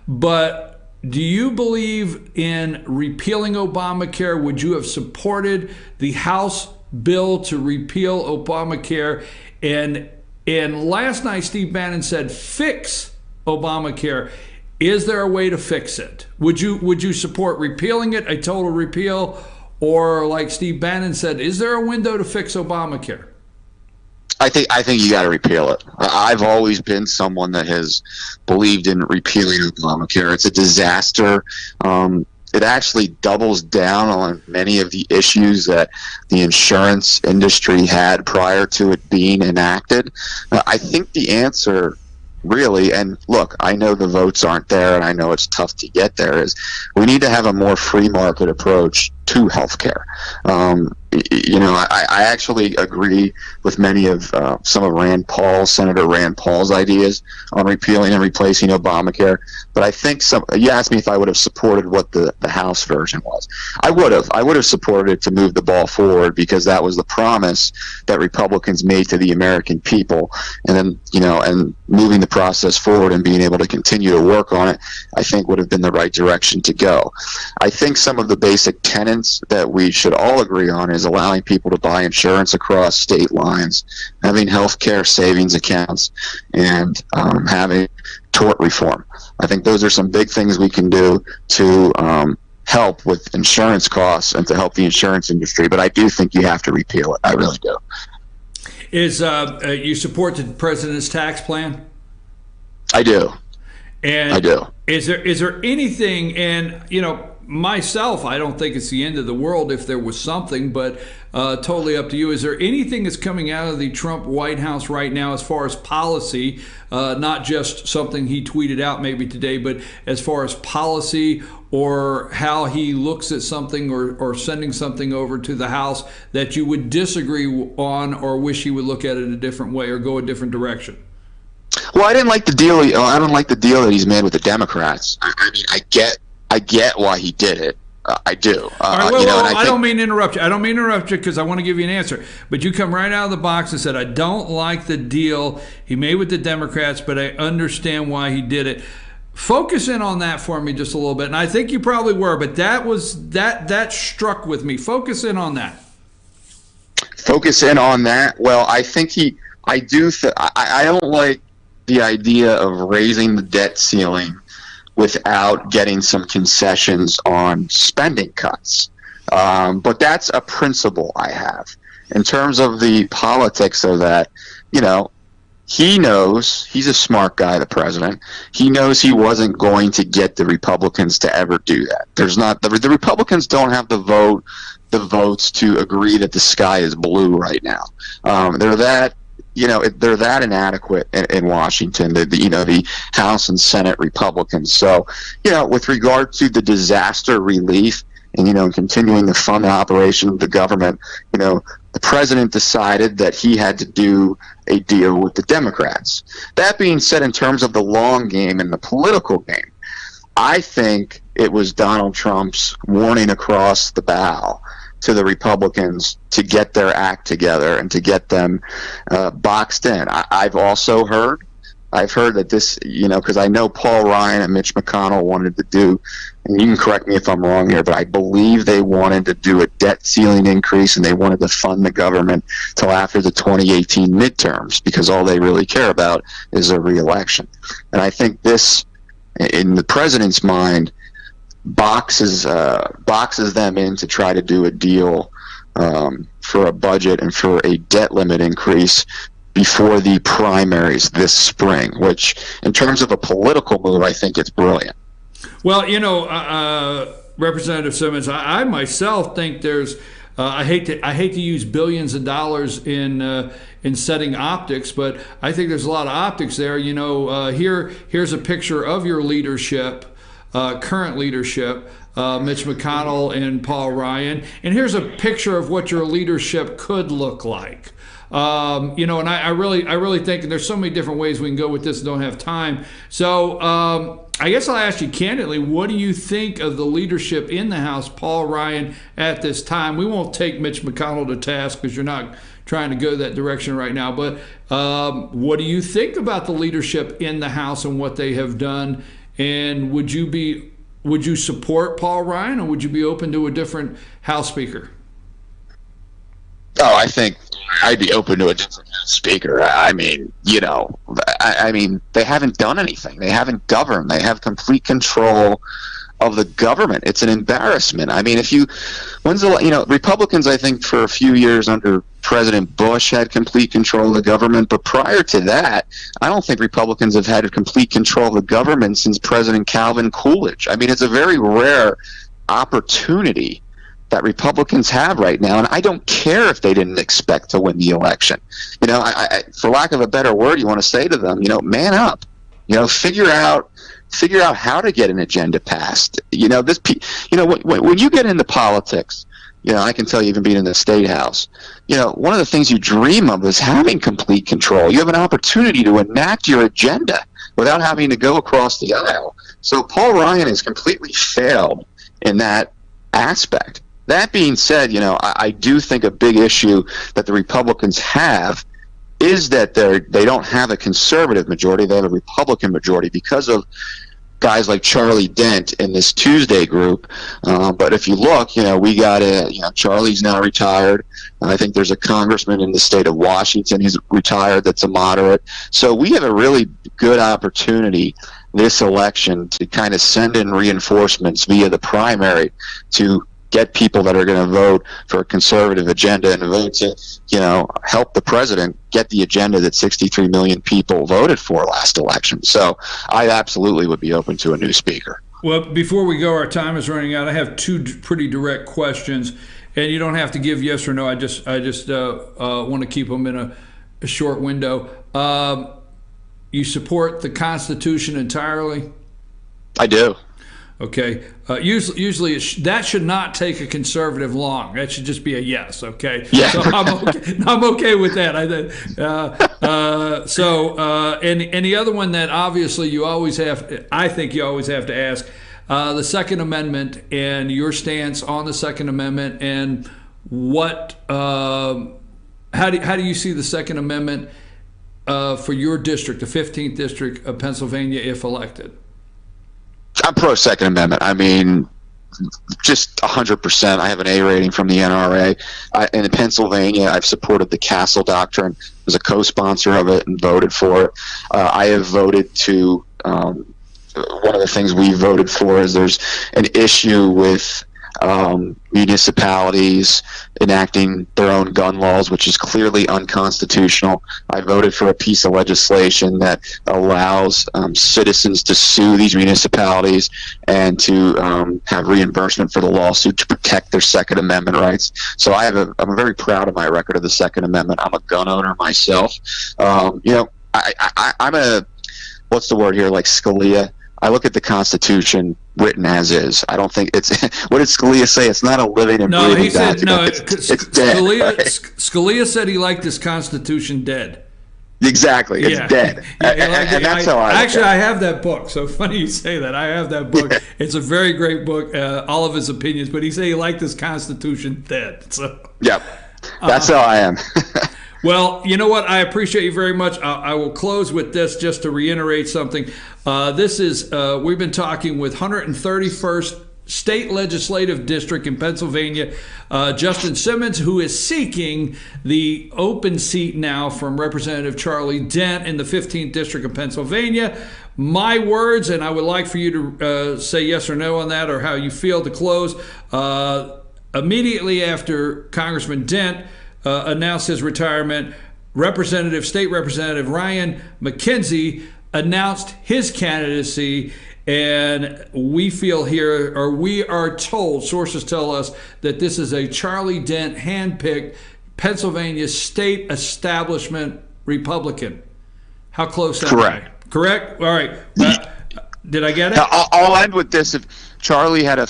but do you believe in repealing Obamacare? Would you have supported the House bill to repeal Obamacare? And last night, Steve Bannon said, fix Obamacare. Is there a way to fix it? Would you support repealing it, a total repeal? Or like Steve Bannon said, is there a window to fix Obamacare? I think you got to repeal it. I've always been someone that has believed in repealing Obamacare. It's a disaster. It actually doubles down on many of the issues that the insurance industry had prior to it being enacted. I think the answer really, and look, I know the votes aren't there and I know it's tough to get there, is we need to have a more free market approach to healthcare. I actually agree with many of some of Senator Rand Paul's ideas on repealing and replacing Obamacare. But I think you asked me if I would have supported what the House version was. I would have supported it to move the ball forward because that was the promise that Republicans made to the American people. And then, and moving the process forward and being able to continue to work on it, I think would have been the right direction to go. I think some of the basic tenets that we should all agree on is allowing people to buy insurance across state lines, having healthcare savings accounts, and having tort reform. I think those are some big things we can do to help with insurance costs and to help the insurance industry. But I do think you have to repeal it. I really do. Is you support the president's tax plan? I do. And I do. Is there anything, and myself, I don't think it's the end of the world if there was something, but totally up to you. Is there anything that's coming out of the Trump White House right now as far as policy, not just something he tweeted out maybe today, but as far as policy or how he looks at something or sending something over to the House that you would disagree on or wish he would look at it a different way or go a different direction? Well, I didn't like the deal. I don't like the deal that he's made with the Democrats. I mean, I get why he did it. I do. All right, well, I don't mean to interrupt you. I don't mean to interrupt you because I want to give you an answer. But you come right out of the box and said, I don't like the deal he made with the Democrats, but I understand why he did it. Focus in on that for me just a little bit. And I think you probably were, but that struck with me. Focus in on that. Focus in on that. Well, I think I don't like the idea of raising the debt ceiling without getting some concessions on spending cuts. But that's a principle I have. In terms of the politics of that, he knows, he's a smart guy, the president. He knows he wasn't going to get the Republicans to ever do that. The Republicans don't have the votes to agree that the sky is blue right now. They're that inadequate in Washington, the House and Senate Republicans. So, with regard to the disaster relief and, continuing to fund the operation of the government, the president decided that he had to do a deal with the Democrats. That being said, in terms of the long game and the political game, I think it was Donald Trump's warning across the bow to the Republicans to get their act together and to get them boxed in. I've heard that this, because I know Paul Ryan and Mitch McConnell wanted to do, and you can correct me if I'm wrong here, but I believe they wanted to do a debt ceiling increase and they wanted to fund the government till after the 2018 midterms because all they really care about is a re-election. And I think this, in the president's mind, boxes them in to try to do a deal for a budget and for a debt limit increase before the primaries this spring, which in terms of a political move, I think it's brilliant. Well, Representative Simmons, I myself think there's I hate to use billions of dollars in setting optics, but I think there's a lot of optics there. Here's a picture of your leadership. Current leadership, Mitch McConnell and Paul Ryan, and here's a picture of what your leadership could look like. And I really think, and there's so many different ways we can go with this and don't have time. So I guess I'll ask you candidly, what do you think of the leadership in the House, Paul Ryan, at this time? We won't take Mitch McConnell to task because you're not trying to go that direction right now. But what do you think about the leadership in the House and what they have done? And would you support Paul Ryan, or would you be open to a different House Speaker? Oh, I think I'd be open to a different House Speaker. I mean, they haven't done anything. They haven't governed. They have complete control of the government. It's an embarrassment. I mean, Republicans, I think, for a few years under President Bush had complete control of the government, but prior to that, I don't think Republicans have had complete control of the government since President Calvin Coolidge. I mean, it's a very rare opportunity that Republicans have right now, and I don't care if they didn't expect to win the election. For lack of a better word, you want to say to them, man up. Figure out how to get an agenda passed. When you get into politics, I can tell you, even being in the State House, one of the things you dream of is having complete control. You have an opportunity to enact your agenda without having to go across the aisle. So Paul Ryan has completely failed in that aspect. That being said, I do think a big issue that the Republicans have is that they don't have a conservative majority. They have a Republican majority because of guys like Charlie Dent in this Tuesday group. But if you look, we got Charlie's now retired. I think there's a congressman in the state of Washington who's retired that's a moderate. So we have a really good opportunity this election to kind of send in reinforcements via the primary to get people that are going to vote for a conservative agenda and vote to, help the president get the agenda that 63 million people voted for last election. So I absolutely would be open to a new speaker. Well, before we go, our time is running out. I have two pretty direct questions, and you don't have to give yes or no. I just want to keep them in a short window. You support the Constitution entirely? I do. Okay. Usually that should not take a conservative long. That should just be a yes. Okay. Yeah. So I'm okay with that. And the other one that obviously you always have, I think you always have to ask, the Second Amendment and your stance on the Second Amendment, and what, how do you see the Second Amendment for your district, the 15th district of Pennsylvania, if elected? I'm pro Second Amendment. I mean, just 100%. I have an A rating from the NRA. In Pennsylvania, I've supported the Castle Doctrine, was a co-sponsor of it, and voted for it. I have voted to, one of the things we voted for is there's an issue with municipalities enacting their own gun laws, which is clearly unconstitutional. I voted for a piece of legislation that allows citizens to sue these municipalities and to have reimbursement for the lawsuit to protect their Second Amendment rights. So I'm very proud of my record of the Second Amendment. I'm a gun owner myself. I'm a, what's the word here, like Scalia. I look at the Constitution written as is. I don't think it's what did Scalia say? It's not a living and breathing he said document. It's dead. Scalia said he liked his Constitution dead. Exactly, it's dead. And that's how I actually I have that book. So funny you say that. I have that book. It's a very great book. All of his opinions, but he said he liked his Constitution dead. So yep, that's how I am. Well, you know what? I appreciate you very much. I will close with this just to reiterate something. This is, we've been talking with 131st State Legislative District in Pennsylvania, Justin Simmons, who is seeking the open seat now from Representative Charlie Dent in the 15th District of Pennsylvania. My words, and I would like for you to say yes or no on that, or how you feel to close. Immediately after Congressman Dent announced his retirement, State Representative Ryan McKenzie announced his candidacy, and we feel here, or we are told, sources tell us, that this is a Charlie Dent handpicked Pennsylvania state establishment Republican. How close am I? Correct? All right. Did I get it? I'll end with this. If Charlie had a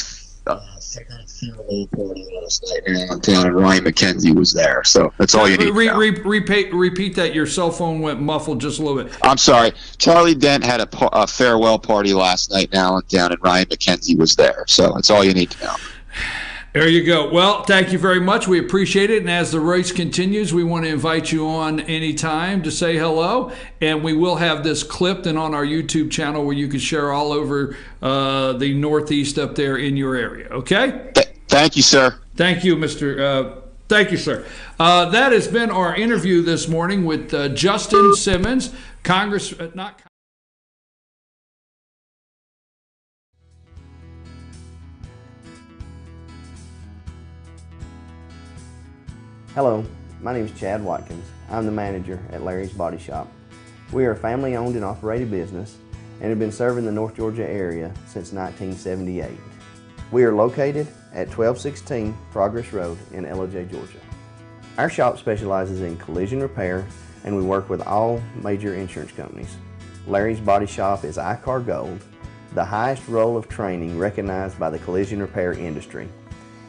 party last night downtown, and Ryan McKenzie was there, so that's all you need. Repeat that. Your cell phone went muffled just a little bit. I'm sorry. Charlie Dent had a farewell party last night in Allentown, and Ryan McKenzie was there, so that's all you need to know. There you go. Well, thank you very much. We appreciate it. And as the race continues, we want to invite you on anytime to say hello. And we will have this clipped and on our YouTube channel where you can share all over the Northeast up there in your area. Okay? Thank you, sir. Thank you, Mr. Thank you, sir. That has been our interview this morning with Justin Simmons, Hello, my name is Chad Watkins. I'm the manager at Larry's Body Shop. We are a family-owned and operated business and have been serving the North Georgia area since 1978. We are located at 1216 Progress Road in Ellijay, Georgia. Our shop specializes in collision repair, and we work with all major insurance companies. Larry's Body Shop is ICAR Gold, the highest role of training recognized by the collision repair industry.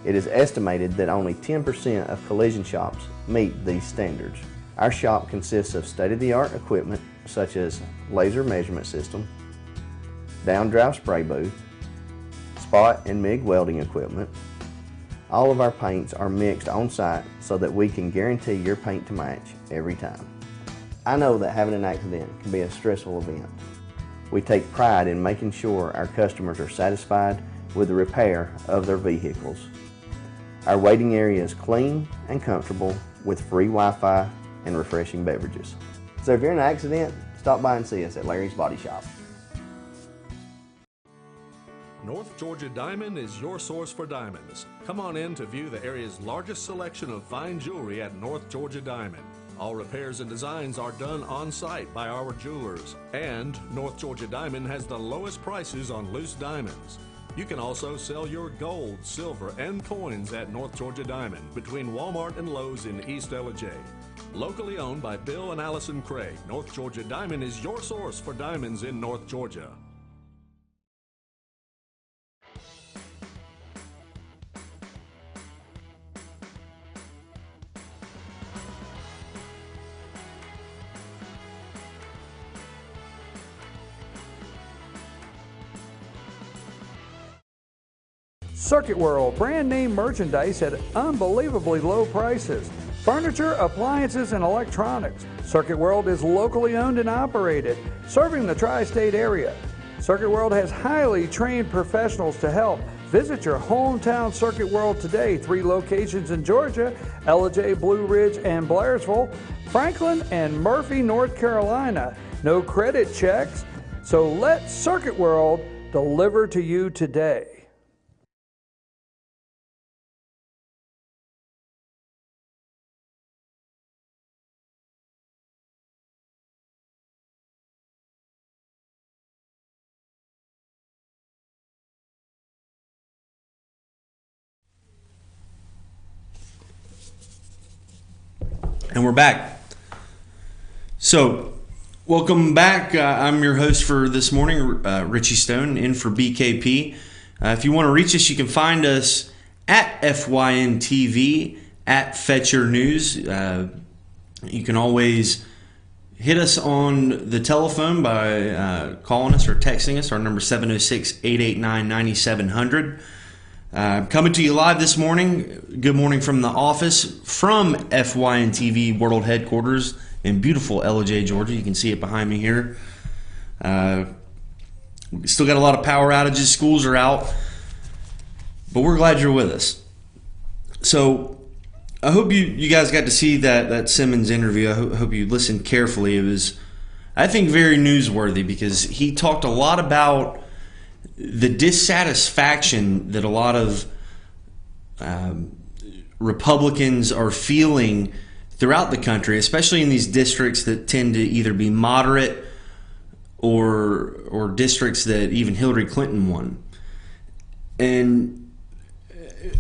It is estimated that only 10% of collision shops meet these standards. Our shop consists of state-of-the-art equipment such as laser measurement system, down-drive spray booth, spot and MIG welding equipment. All of our paints are mixed on-site so that we can guarantee your paint to match every time. I know that having an accident can be a stressful event. We take pride in making sure our customers are satisfied with the repair of their vehicles. Our waiting area is clean and comfortable with free Wi-Fi and refreshing beverages. So if you're in an accident, stop by and see us at Larry's Body Shop. North Georgia Diamond is your source for diamonds. Come on in to view the area's largest selection of fine jewelry at North Georgia Diamond. All repairs and designs are done on site by our jewelers. And North Georgia Diamond has the lowest prices on loose diamonds. You can also sell your gold, silver, and coins at North Georgia Diamond between Walmart and Lowe's in East Ellijay. Locally owned by Bill and Allison Craig, North Georgia Diamond is your source for diamonds in North Georgia. Circuit World, brand name merchandise at unbelievably low prices. Furniture, appliances, and electronics. Circuit World is locally owned and operated, serving the tri-state area. Circuit World has highly trained professionals to help. Visit your hometown Circuit World today. 3 locations in Georgia: Ellijay, Blue Ridge, and Blairsville, Franklin, and Murphy, North Carolina. No credit checks, so let Circuit World deliver to you today. And we're back. So, welcome back. I'm your host for this morning, Richie Stone, in for BKP. If you want to reach us, you can find us at FYNTV, at Fetch Your News. You can always hit us on the telephone by calling us or texting us. Our number is 706-889-9700. Coming to you live this morning. Good morning from the office from FYNTV World Headquarters in beautiful Ellijay, Georgia. You can see it behind me here. We still got a lot of power outages. Schools are out. But we're glad you're with us. So I hope you guys got to see that Simmons interview. I hope you listened carefully. It was, I think, very newsworthy because he talked a lot about the dissatisfaction that a lot of Republicans are feeling throughout the country, especially in these districts that tend to either be moderate or districts that even Hillary Clinton won. And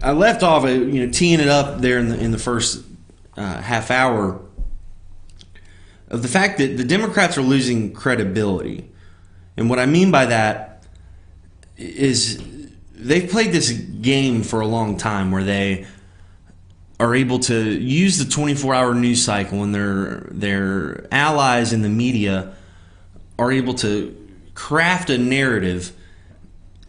I left off, teeing it up there in the first half hour of the fact that the Democrats are losing credibility. And what I mean by that is they've played this game for a long time where they are able to use the 24-hour news cycle, and their allies in the media are able to craft a narrative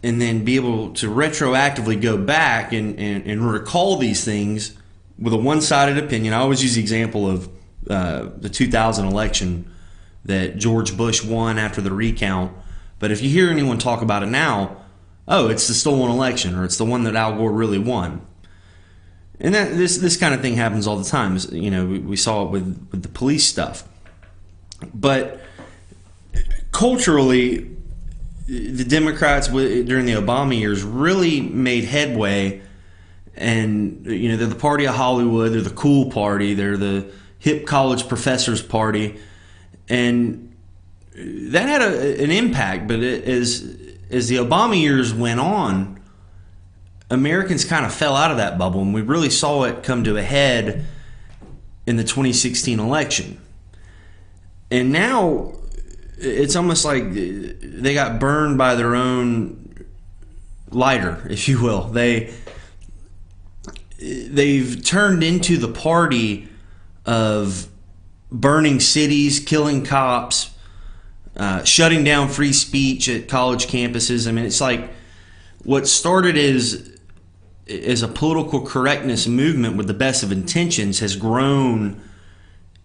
and then be able to retroactively go back and recall these things with a one-sided opinion. I always use the example of the 2000 election that George Bush won after the recount. But if you hear anyone talk about it now, oh, it's the stolen election, or it's the one that Al Gore really won. And this kind of thing happens all the time. We saw it with the police stuff. But culturally, the Democrats during the Obama years really made headway, and they're the party of Hollywood. They're the cool party. They're the hip college professors party, and that had an impact. But as the Obama years went on, Americans kind of fell out of that bubble, and we really saw it come to a head in the 2016 election. And now it's almost like they got burned by their own lighter, if you will. They've turned into the party of burning cities, killing cops, shutting down free speech at college campuses. I mean, it's like what started as a political correctness movement with the best of intentions has grown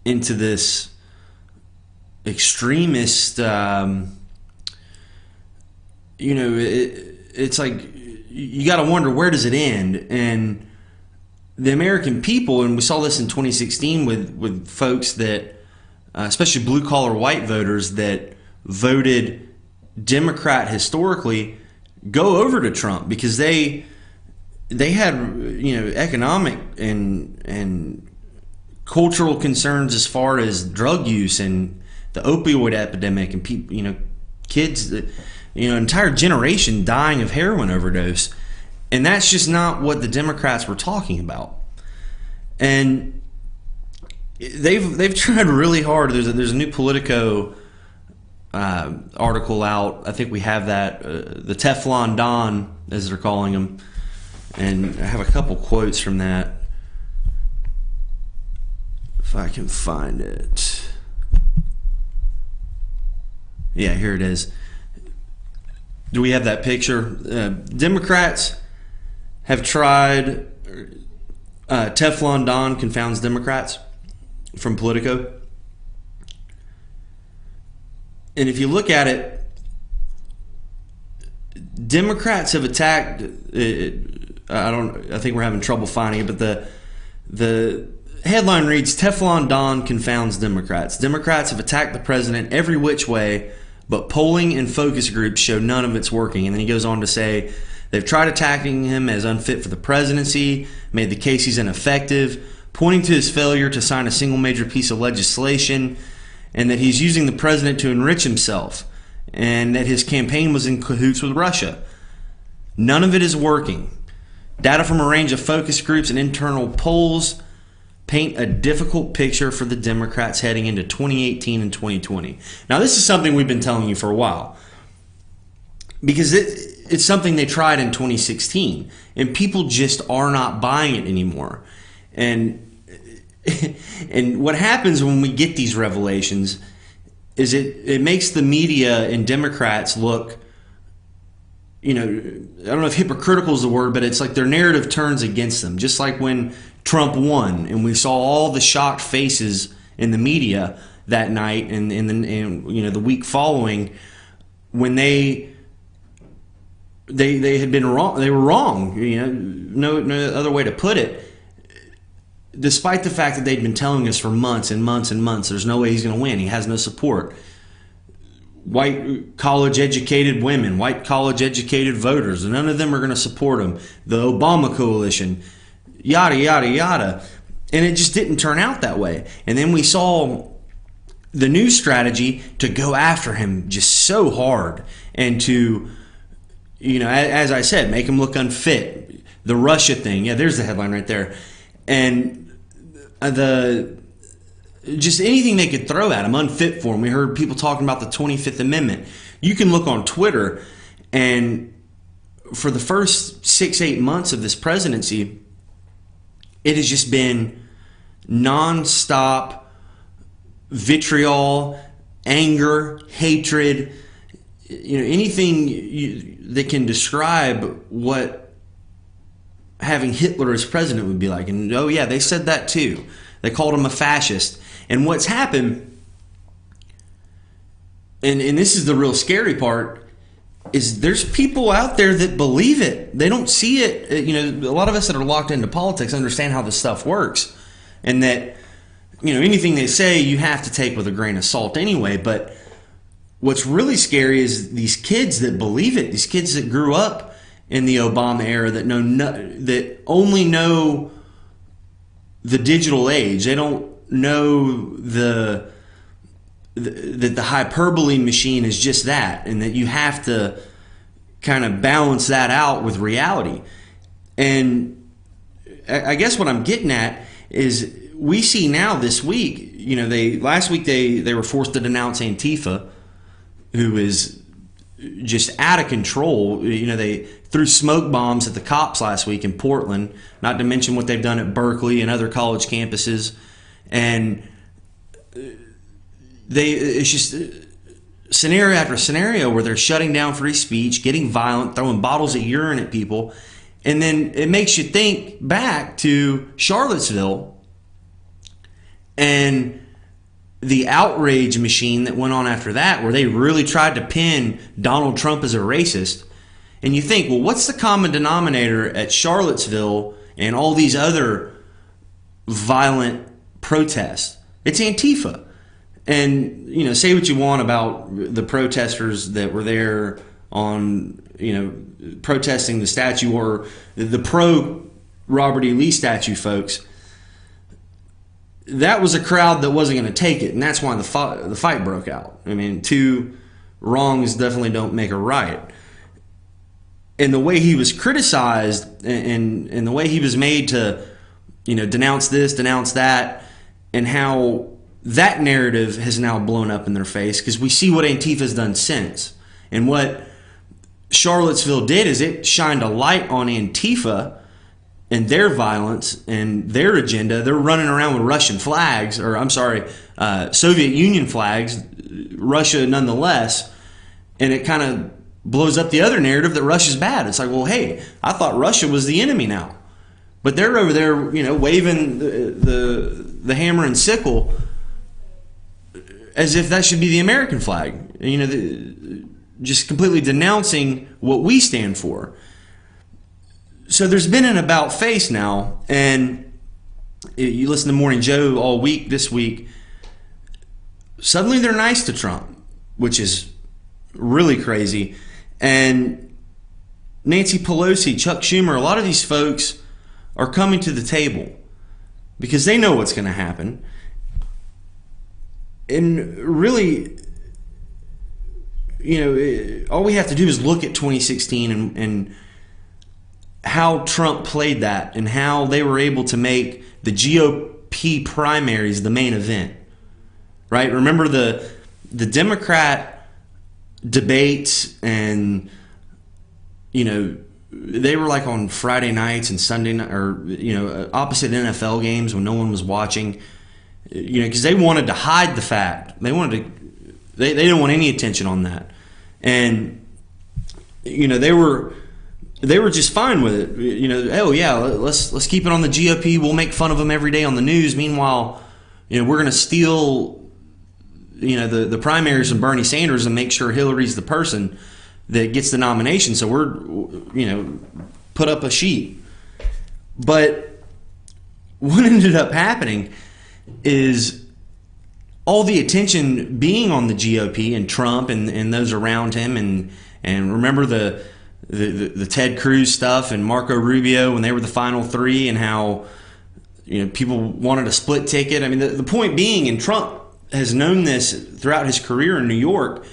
into this extremist, it's like you got to wonder, where does it end? And the American people, and we saw this in 2016 with folks that, especially blue-collar white voters that voted Democrat historically, go over to Trump because they had economic and cultural concerns as far as drug use and the opioid epidemic and people, kids that, entire generation dying of heroin overdose. And that's just not what the Democrats were talking about. And they've tried really hard. There's a new Politico article out. I think we have that, the Teflon Don, as they're calling him. And I have a couple quotes from that, if I can find it. Yeah, here it is. Do we have that picture? Democrats have tried, Teflon Don confounds Democrats, from Politico. And if you look at it, Democrats have attacked, I think we're having trouble finding it, but the headline reads, Teflon Don confounds Democrats. Democrats have attacked the president every which way, but polling and focus groups show none of it's working. And then he goes on to say, they've tried attacking him as unfit for the presidency, made the case he's ineffective, pointing to his failure to sign a single major piece of legislation, and that he's using the president to enrich himself, and that his campaign was in cahoots with Russia. None of it is working. Data from a range of focus groups and internal polls paint a difficult picture for the Democrats heading into 2018 and 2020. Now, this is something we've been telling you for a while, because it's something they tried in 2016, and people just are not buying it anymore. And what happens when we get these revelations is it makes the media and Democrats look, I don't know if hypocritical is the word, but it's like their narrative turns against them. Just like when Trump won and we saw all the shocked faces in the media that night and the week following, when they had been wrong. They were wrong. No other way to put it. Despite the fact that they'd been telling us for months and months and months, there's no way he's going to win. He has no support. White college-educated women, white college-educated voters, none of them are going to support him. The Obama coalition, yada, yada, yada. And it just didn't turn out that way. And then we saw the new strategy to go after him just so hard and to, as I said, make him look unfit. The Russia thing, yeah, there's the headline right there. And just anything they could throw at him, unfit for him. We heard people talking about the 25th Amendment. You can look on Twitter, and for the first 6-8 months of this presidency, it has just been nonstop vitriol, anger, hatred, anything that can describe what having Hitler as president would be like. And oh yeah, they said that too. They called him a fascist. And what's happened, and this is the real scary part, is there's people out there that believe it. They don't see it. A lot of us that are locked into politics understand how this stuff works, and that anything they say you have to take with a grain of salt anyway. But what's really scary is these kids that believe it. These kids that grew up in the Obama era that only know the digital age. They don't know that the hyperbole machine is just that, and that you have to kind of balance that out with reality. And I guess what I'm getting at is we see now this week, last week they were forced to denounce Antifa, who is just out of control. They threw smoke bombs at the cops last week in Portland, not to mention what they've done at Berkeley and other college campuses. And it's just scenario after scenario where they're shutting down free speech, getting violent, throwing bottles of urine at people. And then it makes you think back to Charlottesville and the outrage machine that went on after that, where they really tried to pin Donald Trump as a racist. And you think, well, what's the common denominator at Charlottesville and all these other violent protests? It's Antifa. And, say what you want about the protesters that were there on, protesting the statue, or the pro Robert E. Lee statue folks. that was a crowd that wasn't going to take it, and that's why the fight broke out. I mean, two wrongs definitely don't make a right. And the way he was criticized, and the way he was made to, denounce this, denounce that, and how that narrative has now blown up in their face, because we see what Antifa's done since. And what Charlottesville did is it shined a light on Antifa and their violence and their agenda. They're running around with Russian flags, or Soviet Union flags, Russia nonetheless, and it kind of blows up the other narrative that Russia's bad. It's like, well, hey, I thought Russia was the enemy now. But they're over there, waving the hammer and sickle as if that should be the American flag. Just completely denouncing what we stand for. So there's been an about face now, and you listen to Morning Joe all week this week. Suddenly they're nice to Trump, which is really crazy. And Nancy Pelosi, Chuck Schumer, a lot of these folks are coming to the table because they know what's going to happen. And really, all we have to do is look at 2016 and how Trump played that and how they were able to make the GOP primaries the main event, right? Remember the Democrat debates, and they were like on Friday nights and Sunday night, or opposite NFL games when no one was watching, because they wanted to hide the fact. They didn't want any attention on that, and they were just fine with it. Oh yeah, let's keep it on the GOP. We'll make fun of them every day on the news. Meanwhile, we're going to steal the primaries from Bernie Sanders and make sure Hillary's the person that gets the nomination. So we're put up a sheet. But what ended up happening is all the attention being on the GOP and Trump and those around him, and remember the Ted Cruz stuff and Marco Rubio when they were the final three, and how people wanted a split ticket. I mean, the point being, and Trump has known this throughout his career in New York,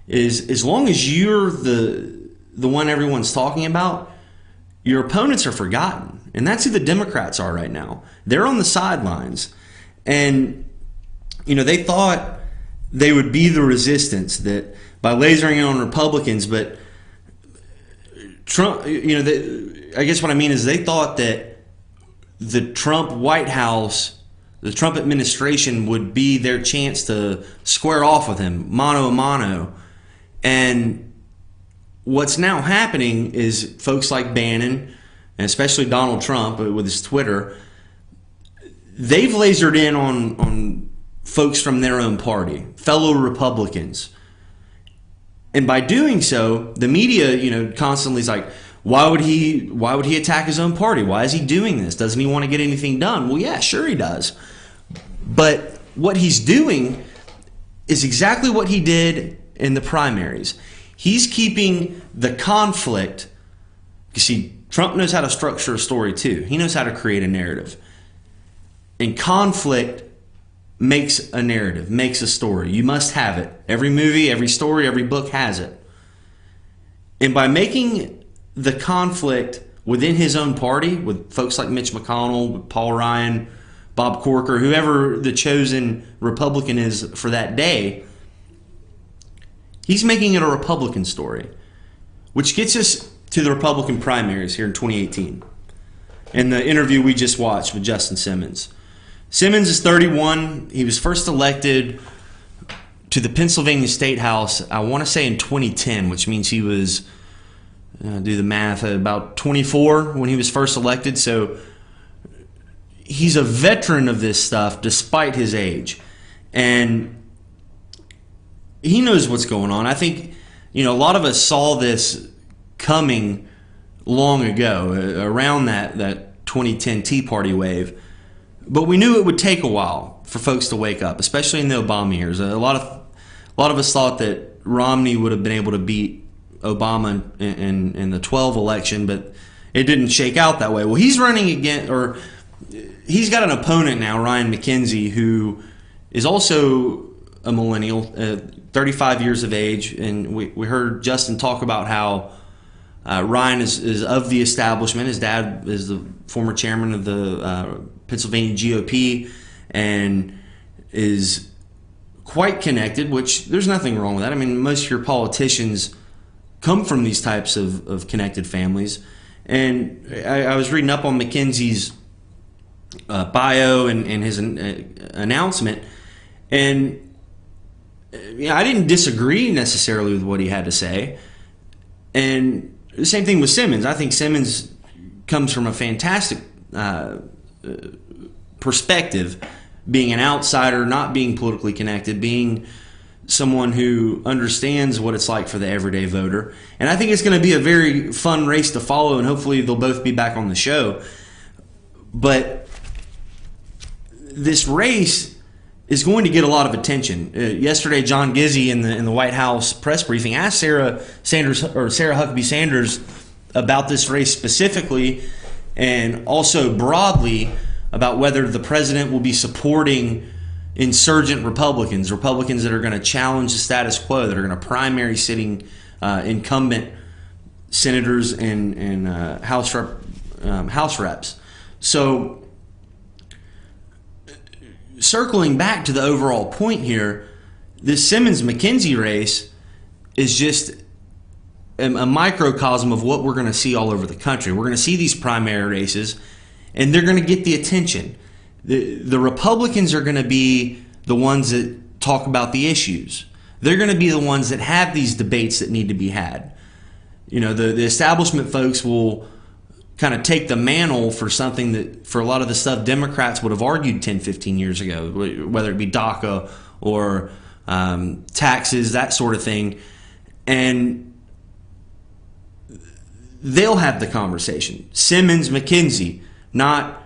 is as long as you're the one everyone's talking about, your opponents are forgotten. And that's who the Democrats are right now. They're on the sidelines. And they thought they would be the resistance that by lasering in on Republicans, but Trump, I guess what I mean is they thought that the Trump White House, the Trump administration, would be their chance to square off with him, mano a mano. And what's now happening is folks like Bannon, and especially Donald Trump with his Twitter, they've lasered in on folks from their own party, fellow Republicans. And by doing so, the media, constantly is like, why would he attack his own party? Why is he doing this? Doesn't he want to get anything done? Well, yeah, sure he does. But what he's doing is exactly what he did in the primaries. He's keeping the conflict. You see, Trump knows how to structure a story too. He knows how to create a narrative. And conflict makes a narrative, makes a story. You must have it. Every movie, every story, every book has it. And by making the conflict within his own party, with folks like Mitch McConnell, with Paul Ryan, Bob Corker, whoever the chosen Republican is for that day, he's making it a Republican story, which gets us to the Republican primaries here in 2018. And the interview we just watched with Justin Simmons. Simmons is 31. He was first elected to the Pennsylvania State House, I want to say in 2010, which means he was, do the math, about 24 when he was first elected. So he's a veteran of this stuff despite his age. And he knows what's going on. I think, a lot of us saw this coming long ago, around that 2010 Tea Party wave. But we knew it would take a while for folks to wake up, especially in the Obama years. A lot of us thought that Romney would have been able to beat Obama in the 12 election, but it didn't shake out that way. Well, he's running again, or he's got an opponent now, Ryan McKenzie, who is also a millennial, 35 years of age, and we heard Justin talk about how Ryan is of the establishment. His dad is the former chairman of the Pennsylvania GOP and is quite connected, which there's nothing wrong with that. I mean, most of your politicians come from these types of connected families. And I was reading up on McKenzie's bio and his announcement, and I didn't disagree necessarily with what he had to say. And the same thing with Simmons. I think Simmons comes from a fantastic perspective, being an outsider, not being politically connected, being someone who understands what it's like for the everyday voter. And I think it's going to be a very fun race to follow, and hopefully they'll both be back on the show. But this race is going to get a lot of attention. Yesterday, John Gizzi in the White House press briefing asked Sarah Huckabee Sanders about this race specifically, and also broadly about whether the president will be supporting insurgent Republicans that are going to challenge the status quo, that are going to primary sitting incumbent senators and House reps. So, circling back to the overall point here, this Simmons-McKenzie race is just a microcosm of what we're going to see all over the country. We're going to see these primary races, and they're going to get the attention. The Republicans are going to be the ones that talk about the issues. They're going to be the ones that have these debates that need to be had. You know, the establishment folks will kind of take the mantle for something that, for a lot of the stuff Democrats would have argued 10, 15 years ago, whether it be DACA or taxes, that sort of thing. And they'll have the conversation. Simmons, McKenzie, not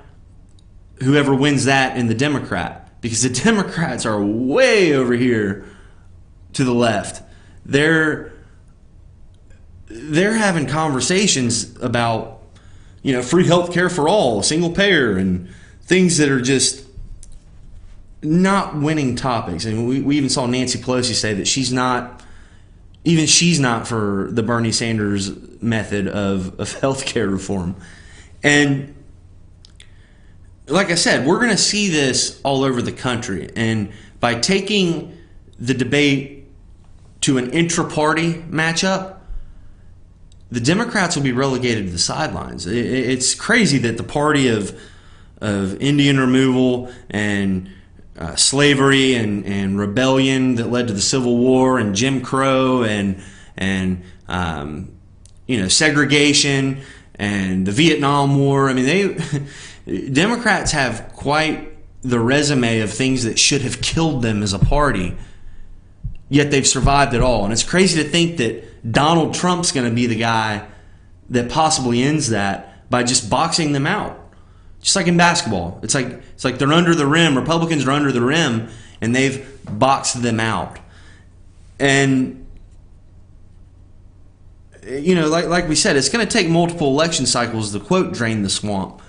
whoever wins that in the Democrat, because the Democrats are way over here to the left. They're having conversations about, you know, free health care for all, single payer, and things that are just not winning topics. And we even saw Nancy Pelosi say that she's not for the Bernie Sanders method of health care reform. And like I said, we're going to see this all over the country. And by taking the debate to an intra-party matchup, the Democrats will be relegated to the sidelines. It's crazy that the party of Indian removal and slavery and rebellion that led to the Civil War and Jim Crow and segregation and the Vietnam War. I mean, Democrats have quite the resume of things that should have killed them as a party, yet they've survived it all. And it's crazy to think that Donald Trump's going to be the guy that possibly ends that by just boxing them out. Just like in basketball. It's like they're under the rim. Republicans are under the rim, and they've boxed them out. And like we said, it's going to take multiple election cycles to, quote, drain the swamp.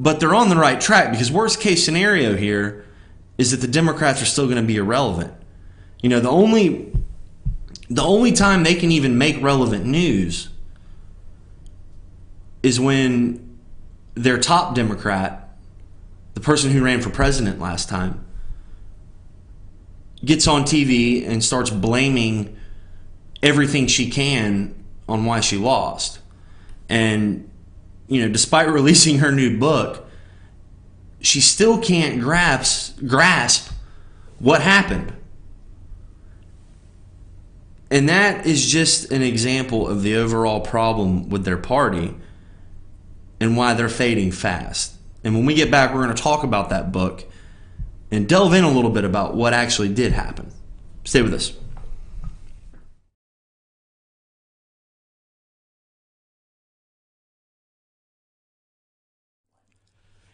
But they're on the right track, because worst case scenario here is that the Democrats are still going to be irrelevant. You know, the only time they can even make relevant news is when their top Democrat, the person who ran for president last time, gets on TV and starts blaming everything she can on why she lost. And despite releasing her new book, she still can't grasp what happened. And that is just an example of the overall problem with their party and why they're fading fast. And when we get back, we're going to talk about that book and delve in a little bit about what actually did happen. Stay with us.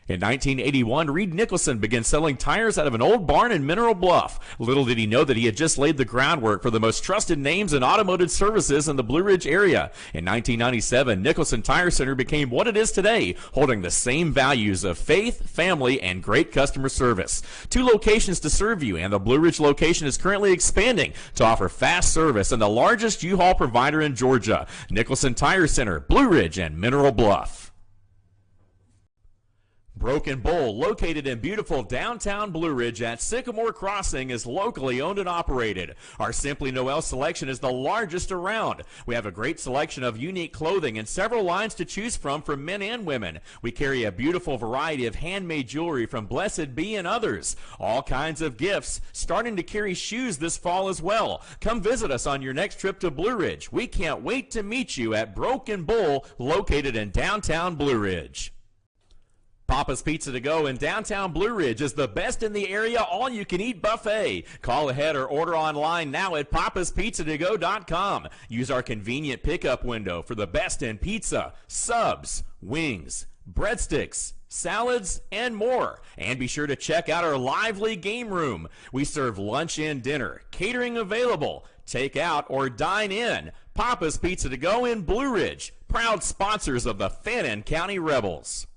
In 1981, Reed Nicholson began selling tires out of an old barn in Mineral Bluff. Little did he know that he had just laid the groundwork for the most trusted names in automotive services in the Blue Ridge area. In 1997, Nicholson Tire Center became what it is today, holding the same values of faith, family, and great customer service. 2 locations to serve you, and the Blue Ridge location is currently expanding to offer fast service and the largest U-Haul provider in Georgia. Nicholson Tire Center, Blue Ridge, and Mineral Bluff. Broken Bull, located in beautiful downtown Blue Ridge at Sycamore Crossing, is locally owned and operated. Our Simply Noel selection is the largest around. We have a great selection of unique clothing and several lines to choose from for men and women. We carry a beautiful variety of handmade jewelry from Blessed Be and others. All kinds of gifts, starting to carry shoes this fall as well. Come visit us on your next trip to Blue Ridge. We can't wait to meet you at Broken Bull, located in downtown Blue Ridge. Papa's Pizza to Go in downtown Blue Ridge is the best in the area all-you-can-eat buffet. Call ahead or order online now at papaspizzatogo.com. Use our convenient pickup window for the best in pizza, subs, wings, breadsticks, salads, and more. And be sure to check out our lively game room. We serve lunch and dinner, catering available, take out or dine in. Papa's Pizza to Go in Blue Ridge, proud sponsors of the Fannin County Rebels.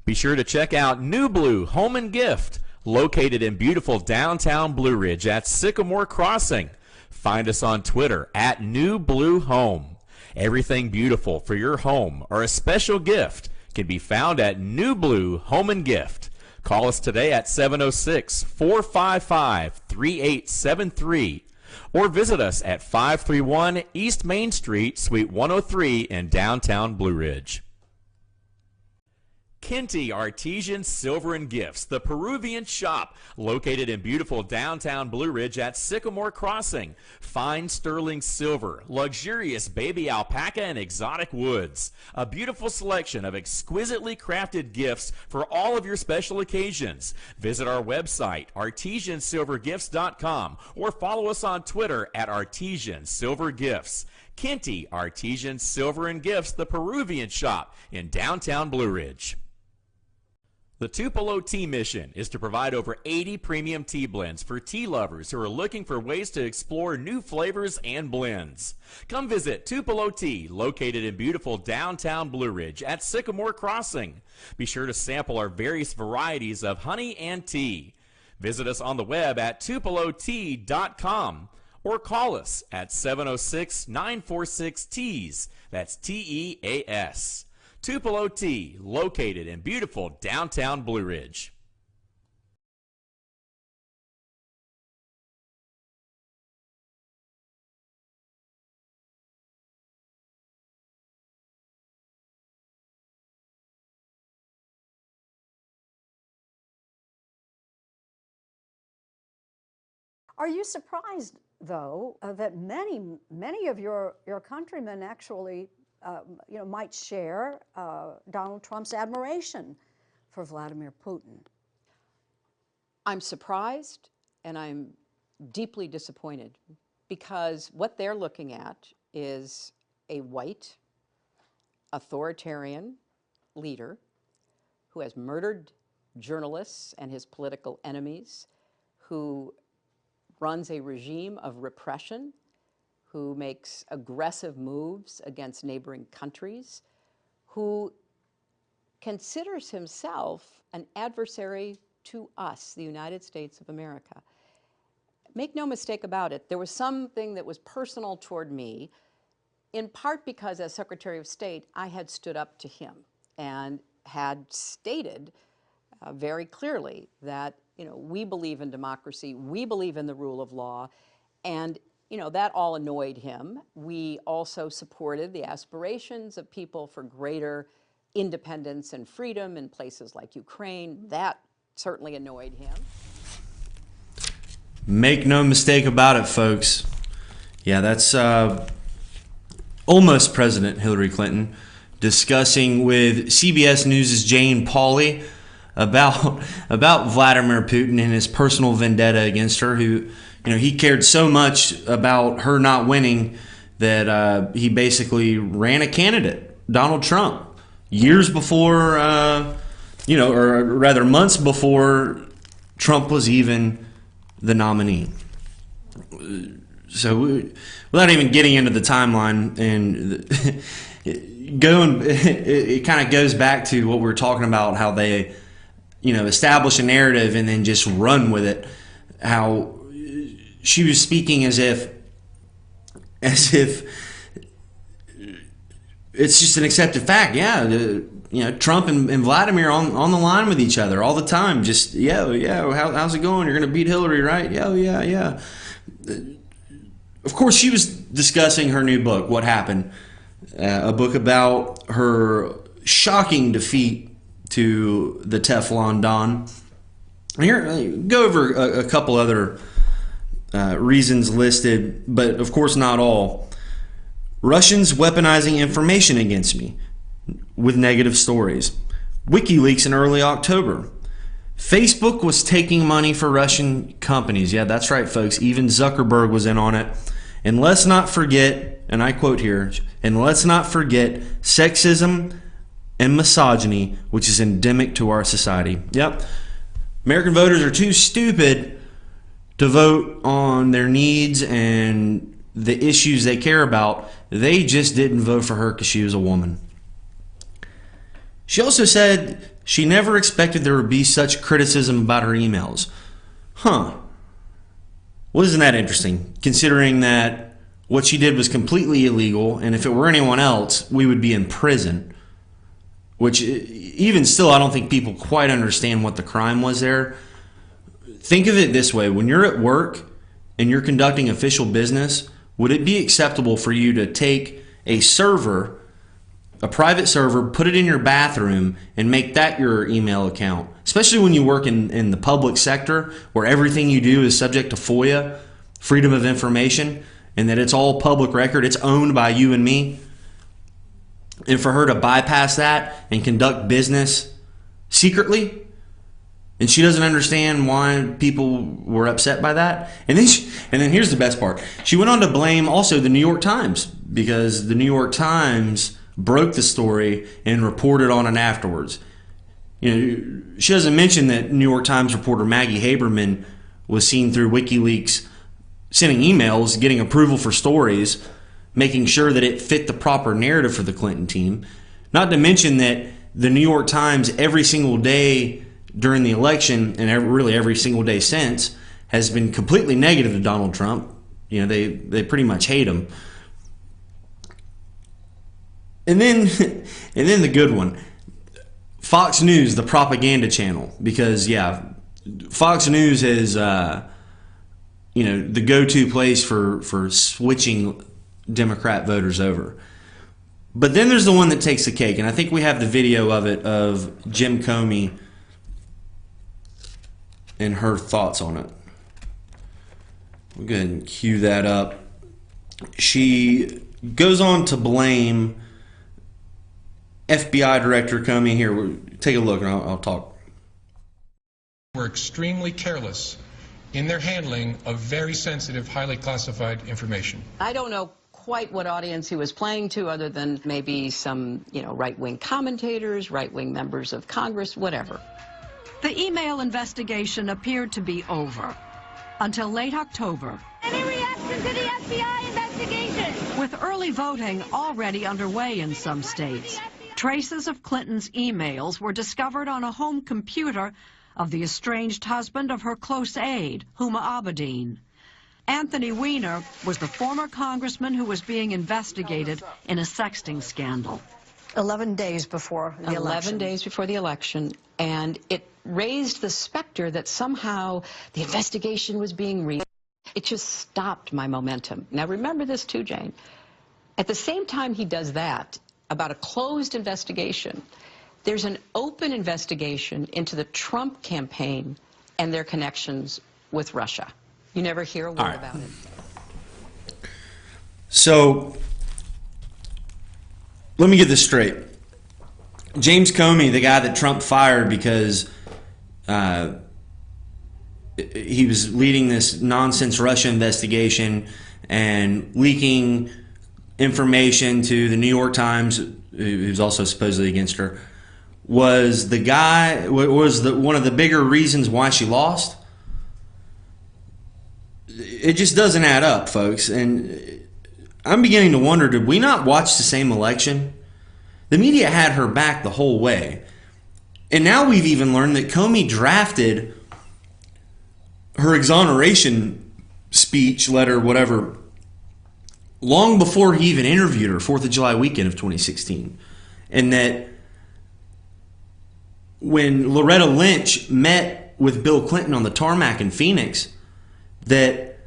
Be sure to check out New Blue Home and Gift, located in beautiful downtown Blue Ridge at Sycamore Crossing. Find us on Twitter at New Blue Home. Everything beautiful for your home or a special gift can be found at New Blue Home and Gift. Call us today at 706-455-3873 or visit us at 531 East Main Street, Suite 103 in downtown Blue Ridge. Kinty Artesian Silver and Gifts, the Peruvian shop, located in beautiful downtown Blue Ridge at Sycamore Crossing. Fine sterling silver, luxurious baby alpaca, and exotic woods. A beautiful selection of exquisitely crafted gifts for all of your special occasions. Visit our website, artesiansilvergifts.com, or follow us on Twitter at Artesian Silver Gifts. Kinty Artesian Silver and Gifts, the Peruvian shop in downtown Blue Ridge. The Tupelo Tea Mission is to provide over 80 premium tea blends for tea lovers who are looking for ways to explore new flavors and blends. Come visit Tupelo Tea, located in beautiful downtown Blue Ridge at Sycamore Crossing. Be sure to sample our various varieties of honey and tea. Visit us on the web at tupelotea.com or call us at 706-946-TEAS. That's TEAS. Tupelo Tea, located in beautiful downtown Blue Ridge. Are you surprised, though, that many of your countrymen actually might share Donald Trump's admiration for Vladimir Putin? I'm surprised and I'm deeply disappointed because what they're looking at is a white, authoritarian leader who has murdered journalists and his political enemies, who runs a regime of repression, who makes aggressive moves against neighboring countries, who considers himself an adversary to us, the United States of America. Make no mistake about it, there was something that was personal toward me, in part because as Secretary of State, I had stood up to him and had stated very clearly that we believe in democracy, we believe in the rule of law, and that all annoyed him. We also supported the aspirations of people for greater independence and freedom in places like Ukraine. That certainly annoyed him. Make no mistake about it, folks. Yeah, that's almost President Hillary Clinton discussing with CBS News' Jane Pauley about Vladimir Putin and his personal vendetta against her, who he cared so much about her not winning that he basically ran a candidate, Donald Trump. years before, or rather months before Trump was even the nominee. So without even getting into the timeline and it kind of goes back to what we were talking about, how they, establish a narrative and then just run with it. How she was speaking as if it's just an accepted fact. Yeah, Trump and Vladimir on the line with each other all the time. Just how's it going? You're going to beat Hillary, right? Yeah. Of course, she was discussing her new book, What Happened, a book about her shocking defeat to the Teflon Don. Here, go over a couple other reasons listed, but of course not all. Russians weaponizing information against me with negative stories. WikiLeaks in early October. Facebook was taking money for Russian companies. Yeah, that's right, folks. Even Zuckerberg was in on it. And let's not forget, and I quote here, and let's not forget sexism and misogyny, which is endemic to our society. Yep. American voters are too stupid to vote on their needs and the issues they care about. They just didn't vote for her because she was a woman. She also said she never expected there would be such criticism about her emails. Well, isn't that interesting, considering that what she did was completely illegal, and if it were anyone else, we would be in prison. Which, even still, I don't think people quite understand what the crime was there. Think of it this way. When you're at work and you're conducting official business, would it be acceptable for you to take a server, a private server, put it in your bathroom, and make that your email account? Especially when you work in the public sector, where everything you do is subject to FOIA, Freedom of Information, and that it's all public record. It's owned by you and me. And for her to bypass that and conduct business secretly, and she doesn't understand why people were upset by that. And then here's the best part. She went on to blame also the New York Times, because the New York Times broke the story and reported on it afterwards. She doesn't mention that New York Times reporter Maggie Haberman was seen through WikiLeaks sending emails, getting approval for stories, making sure that it fit the proper narrative for the Clinton team. Not to mention that the New York Times every single day during the election, and really every single day since, has been completely negative to Donald Trump. They pretty much hate him. And then the good one, Fox News, the propaganda channel, because Fox News is the go-to place for switching Democrat voters over. But then there's the one that takes the cake, and I think we have the video of it, of Jim Comey and her thoughts on it. We'll go ahead and cue that up. She goes on to blame FBI Director Comey. Here, take a look and I'll talk. Were extremely careless in their handling of very sensitive, highly classified information. I don't know quite what audience he was playing to, other than maybe some, right-wing commentators, right-wing members of Congress, whatever. The email investigation appeared to be over until late October. Any reaction to the FBI investigation? With early voting already underway in some states, traces of Clinton's emails were discovered on a home computer of the estranged husband of her close aide, Huma Abedin. Anthony Weiner was the former congressman who was being investigated in a sexting scandal. 11 days before the election. 11 days before the election, and it raised the specter that somehow the investigation was being It just stopped my momentum. Now remember this too, Jane. At the same time he does that about a closed investigation, there's an open investigation into the Trump campaign and their connections with Russia. You never hear a word about it. So let me get this straight. James Comey, the guy that Trump fired because he was leading this nonsense Russia investigation and leaking information to the New York Times, who's also supposedly against her, was one of the bigger reasons why she lost. It just doesn't add up, folks. And I'm beginning to wonder, did we not watch the same election? The media had her back the whole way. And now we've even learned that Comey drafted her exoneration speech, letter, whatever, long before he even interviewed her, 4th of July weekend of 2016. And that when Loretta Lynch met with Bill Clinton on the tarmac in Phoenix, that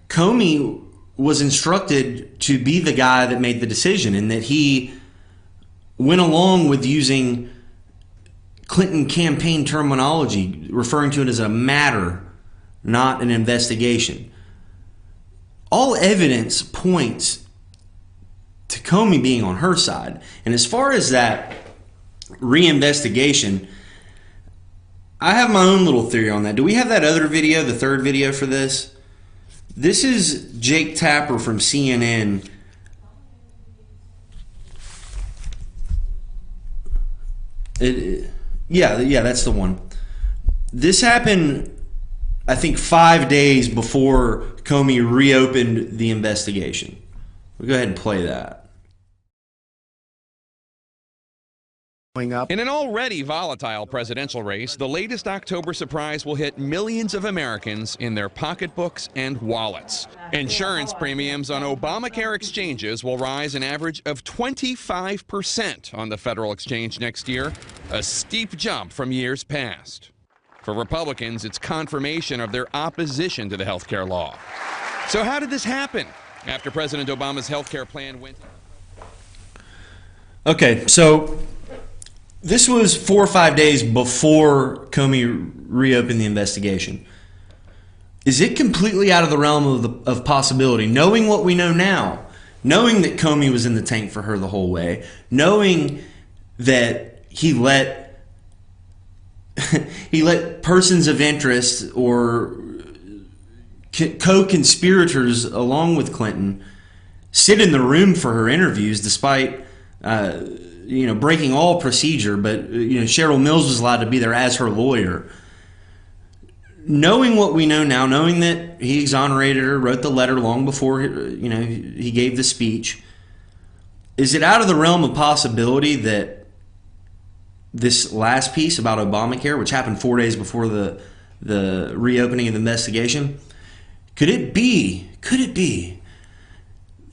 Comey was instructed to be the guy that made the decision, and that he went along with using Clinton campaign terminology, referring to it as a matter, not an investigation. All evidence points to Comey being on her side. And as far as that reinvestigation, I have my own little theory on that. Do we have that other video, the third video for this? This is Jake Tapper from CNN. Yeah, that's the one. This happened, I think, 5 days before Comey reopened the investigation. We'll go ahead and play that. In an already volatile presidential race, the latest October surprise will hit millions of Americans in their pocketbooks and wallets. Insurance premiums on Obamacare exchanges will rise an average of 25% on the federal exchange next year, a steep jump from years past. For Republicans, it's confirmation of their opposition to the health care law. So how did this happen? After President Obama's health care plan went... Okay, so this was 4 or 5 days before Comey reopened the investigation. Is it completely out of the realm of possibility, knowing what we know now, knowing that Comey was in the tank for her the whole way, knowing that he let persons of interest or co-conspirators along with Clinton sit in the room for her interviews despite breaking all procedure, but Cheryl Mills was allowed to be there as her lawyer. Knowing what we know now, knowing that he exonerated her, wrote the letter long before he gave the speech, is it out of the realm of possibility that this last piece about Obamacare, which happened 4 days before the reopening of the investigation, could it be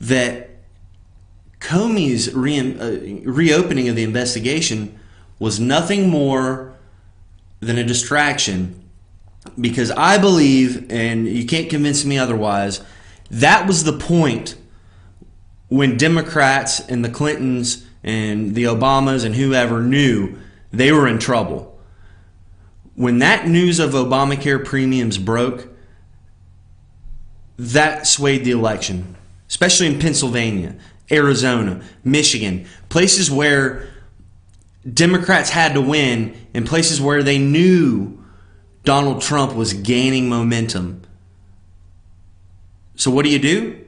that Comey's reopening of the investigation was nothing more than a distraction? Because I believe, and you can't convince me otherwise, that was the point when Democrats and the Clintons and the Obamas and whoever knew they were in trouble. When that news of Obamacare premiums broke, that swayed the election, especially in Pennsylvania, Arizona, Michigan, places where Democrats had to win and places where they knew Donald Trump was gaining momentum. So what do?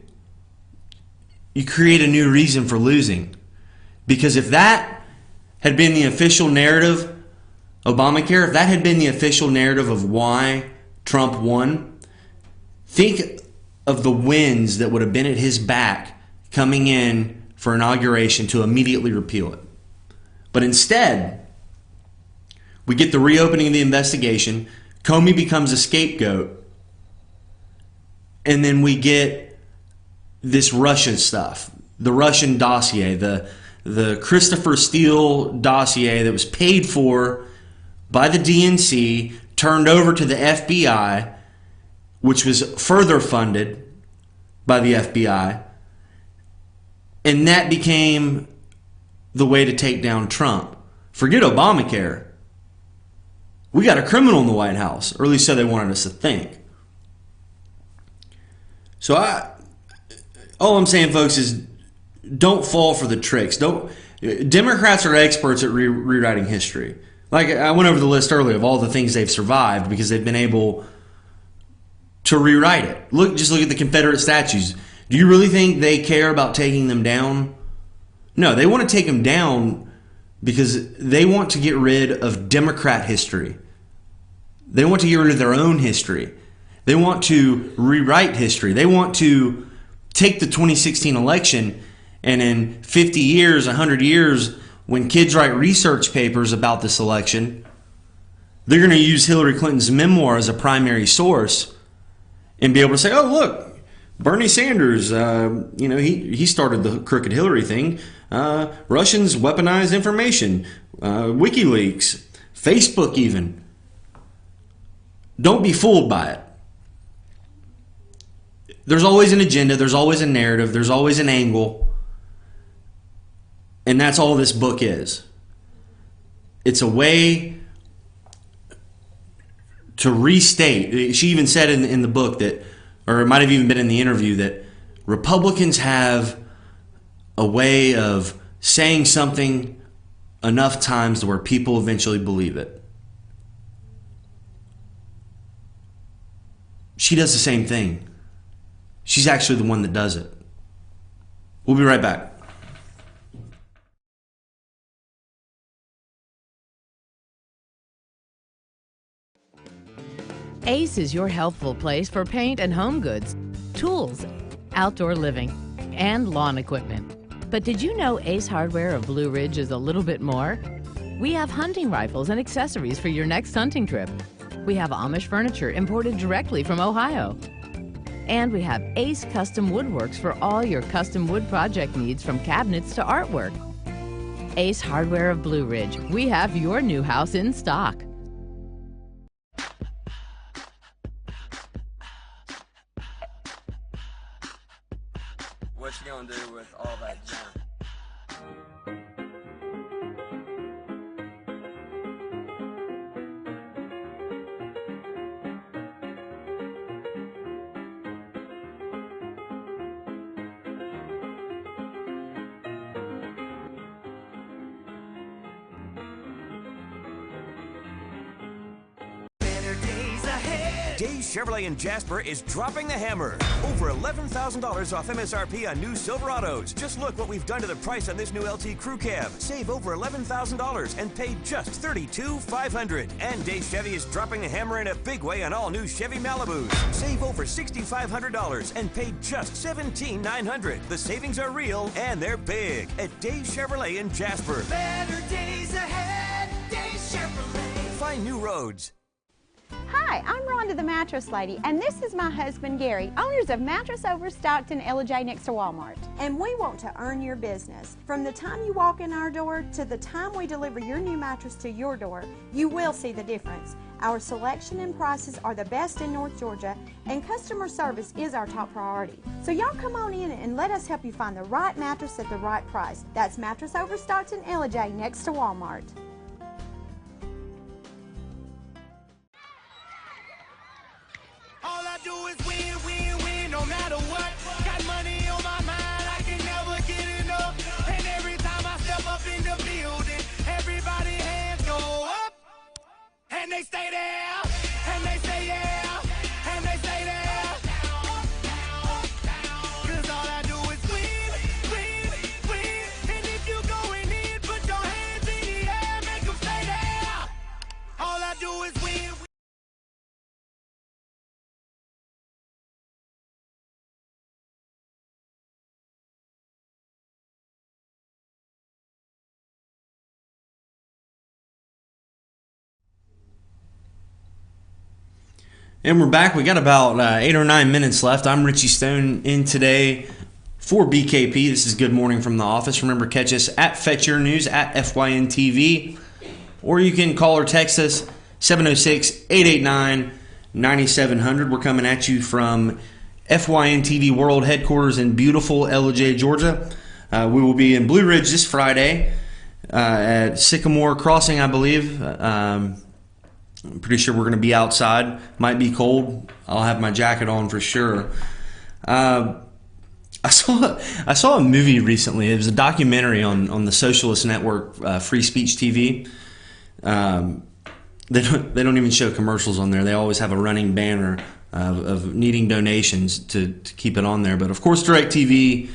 You create a new reason for losing. Because if that had been the official narrative, Obamacare, if that had been the official narrative of why Trump won, think of the winds that would have been at his back coming in for inauguration to immediately repeal it. But instead, we get the reopening of the investigation, Comey becomes a scapegoat, and then we get this Russian stuff, the Russian dossier, the Christopher Steele dossier that was paid for by the DNC, turned over to the FBI, which was further funded by the FBI, and that became the way to take down Trump. Forget Obamacare. We got a criminal in the White House, or at least so they wanted us to think. So all I'm saying, folks, is don't fall for the tricks. Democrats are experts at rewriting history. Like I went over the list earlier of all the things they've survived because they've been able to rewrite it. Just look at the Confederate statues. Do you really think they care about taking them down? No, they want to take them down because they want to get rid of Democrat history. They want to get rid of their own history. They want to rewrite history. They want to take the 2016 election, and in 50 years, 100 years, when kids write research papers about this election, they're going to use Hillary Clinton's memoir as a primary source and be able to say, oh, look, Bernie Sanders, he started the crooked Hillary thing. Russians weaponized information. WikiLeaks. Facebook even. Don't be fooled by it. There's always an agenda. There's always a narrative. There's always an angle. And that's all this book is. It's a way to restate. She even said in the book that, or it might have even been in the interview, that Republicans have a way of saying something enough times to where people eventually believe it. She does the same thing. She's actually the one that does it. We'll be right back. Ace is your healthful place for paint and home goods, tools, outdoor living, and lawn equipment. But did you know Ace Hardware of Blue Ridge is a little bit more? We have hunting rifles and accessories for your next hunting trip. We have Amish furniture imported directly from Ohio. And we have Ace Custom Woodworks for all your custom wood project needs, from cabinets to artwork. Ace Hardware of Blue Ridge. We have your new house in stock. What you gonna do with all that junk? Dave Chevrolet in Jasper is dropping the hammer. Over $11,000 off MSRP on new Silverados. Just look what we've done to the price on this new LT Crew Cab. Save over $11,000 and pay just $32,500. And Dave Chevy is dropping the hammer in a big way on all new Chevy Malibus. Save over $6,500 and pay just $17,900. The savings are real and they're big at Dave Chevrolet in Jasper. Better days ahead, Dave Chevrolet. Find new roads. Hi, I'm Rhonda the Mattress Lady, and this is my husband Gary, owners of Mattress Overstocked in LJ next to Walmart. And we want to earn your business. From the time you walk in our door to the time we deliver your new mattress to your door, you will see the difference. Our selection and prices are the best in North Georgia, and customer service is our top priority. So y'all come on in and let us help you find the right mattress at the right price. That's Mattress Overstocked in LJ next to Walmart. All I do is win, win, win, no matter what. Got money on my mind, I can never get enough. And every time I step up in the building, everybody hands go up. And they stay there, and they say yeah, and they stay there. Cause all I do is win, win, win. And if you going in, put your hands in the air, make them stay there. All I do is win. And we're back. We got about 8 or 9 minutes left. I'm Richie Stone in today for BKP. This is Good Morning from the Office. Remember, catch us at Fetch Your News, at FYNTV, or you can call or text us 706-889-9700. We're coming at you from FYNTV World Headquarters in beautiful LJ, Georgia. We will be in Blue Ridge this Friday at Sycamore Crossing, I believe. I'm pretty sure we're going to be outside. Might be cold. I'll have my jacket on for sure. I saw a movie recently. It was a documentary on the socialist network, Free Speech TV. They don't even show commercials on there. They always have a running banner of needing donations to keep it on there. But of course, DirecTV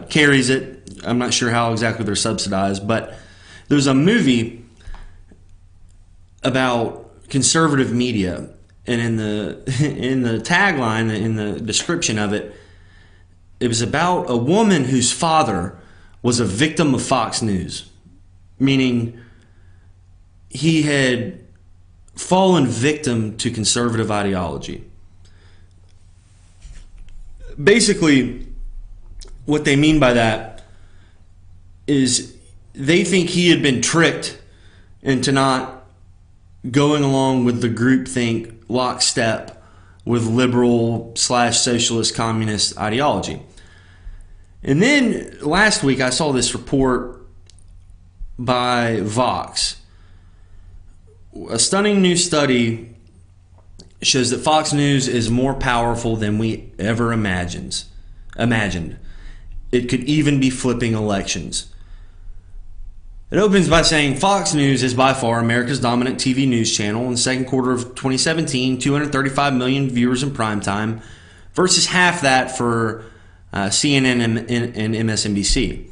carries it. I'm not sure how exactly they're subsidized, but there's a movie about conservative media, and in the tagline, in the description of it, it was about a woman whose father was a victim of Fox News, meaning he had fallen victim to conservative ideology. Basically, what they mean by that is they think he had been tricked into not going along with the groupthink lockstep with liberal / socialist communist ideology. And then last week I saw this report by Vox. A stunning new study shows that Fox News is more powerful than we ever imagined. It could even be flipping elections. It opens by saying Fox News is by far America's dominant TV news channel. In the second quarter of 2017, 235 million viewers in primetime versus half that for CNN and MSNBC.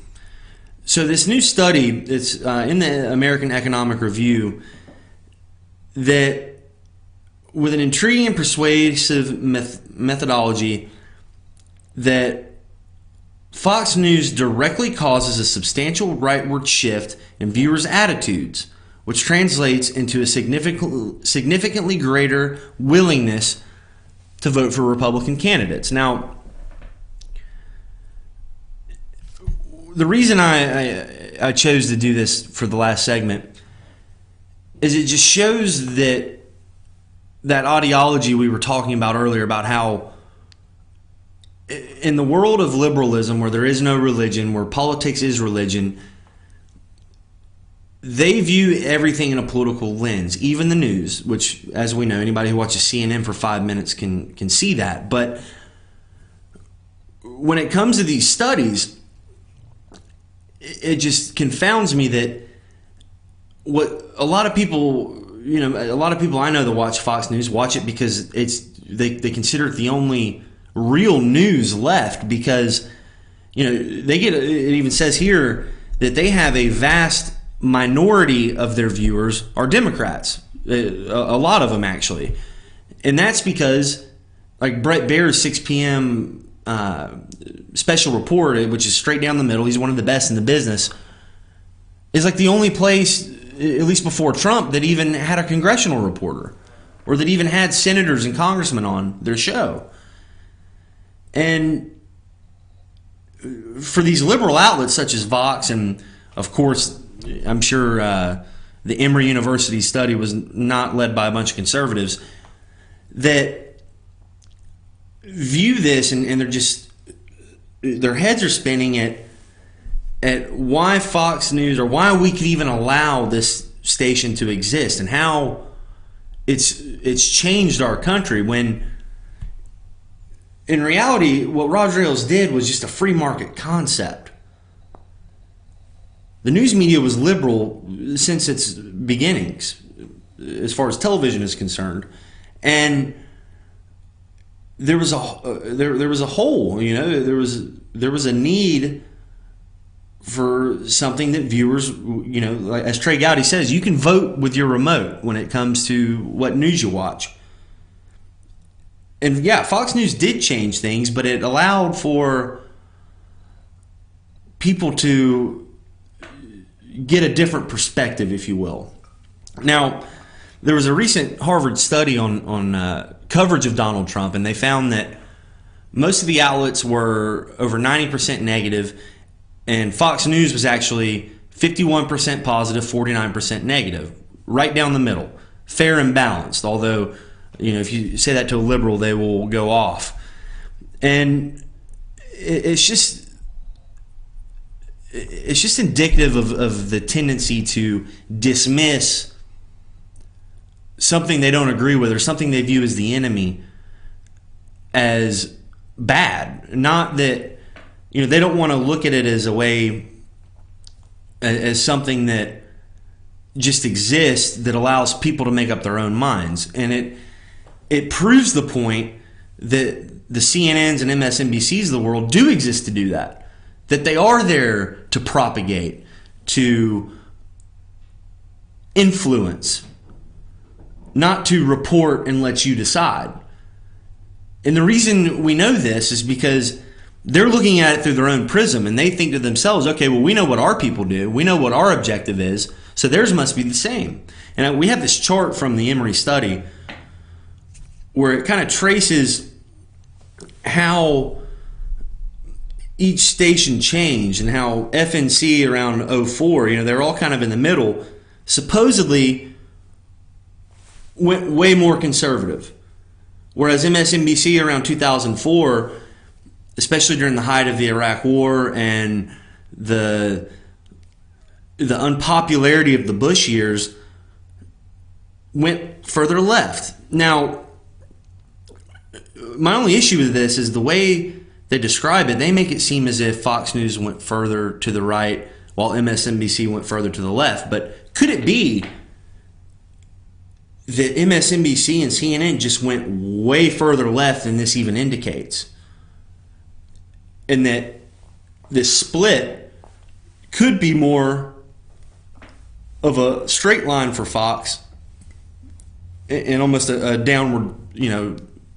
So this new study, it's in the American Economic Review, that with an intriguing and persuasive methodology, that Fox News directly causes a substantial rightward shift in viewers' attitudes, which translates into a significantly greater willingness to vote for Republican candidates. Now, the reason I chose to do this for the last segment is it just shows that ideology we were talking about earlier, about how in the world of liberalism, where there is no religion, where politics is religion, they view everything in a political lens, even the news, which, as we know, anybody who watches CNN for 5 minutes can see that. But when it comes to these studies, it just confounds me that what a lot of people, a lot of people I know that watch Fox News watch it because they consider it the only real news left, because they get, it even says here that they have a vast minority of their viewers are Democrats, a lot of them actually, and that's because like Brett Baer's 6 p.m. Special report, which is straight down the middle, he's one of the best in the business, is like the only place, at least before Trump, that even had a congressional reporter or that even had senators and congressmen on their show. And for these liberal outlets such as Vox, and of course, I'm sure the Emory University study was not led by a bunch of conservatives, that view this and they're just, their heads are spinning at why Fox News, or why we could even allow this station to exist, and how it's changed our country, when in reality what Roger Ailes did was just a free market concept. The news media was liberal since its beginnings, as far as television is concerned, and there was a hole. There was a need for something that viewers, like, as Trey Gowdy says, you can vote with your remote when it comes to what news you watch. And yeah, Fox News did change things, but it allowed for people to get a different perspective, if you will. Now, there was a recent Harvard study on coverage of Donald Trump, and they found that most of the outlets were over 90% negative, and Fox News was actually 51% positive, 49% negative, right down the middle, fair and balanced. Although, if you say that to a liberal, they will go off. And it's just indicative of the tendency to dismiss something they don't agree with, or something they view as the enemy, as bad. Not that, they don't want to look at it as a way, as something that just exists, that allows people to make up their own minds. And it proves the point that the CNNs and MSNBCs of the world do exist to do that. That they are there to propagate, to influence, not to report and let you decide. And the reason we know this is because they're looking at it through their own prism, and they think to themselves, okay, well, we know what our people do. We know what our objective is, so theirs must be the same. And we have this chart from the Emory study where it kind of traces how each station changed and how FNC around 04, they're all kind of in the middle, supposedly went way more conservative. Whereas MSNBC around 2004, especially during the height of the Iraq War and the unpopularity of the Bush years, went further left. Now, my only issue with this is the way they describe it. They make it seem as if Fox News went further to the right while MSNBC went further to the left. But could it be that MSNBC and CNN just went way further left than this even indicates? And that this split could be more of a straight line for Fox and almost a downward,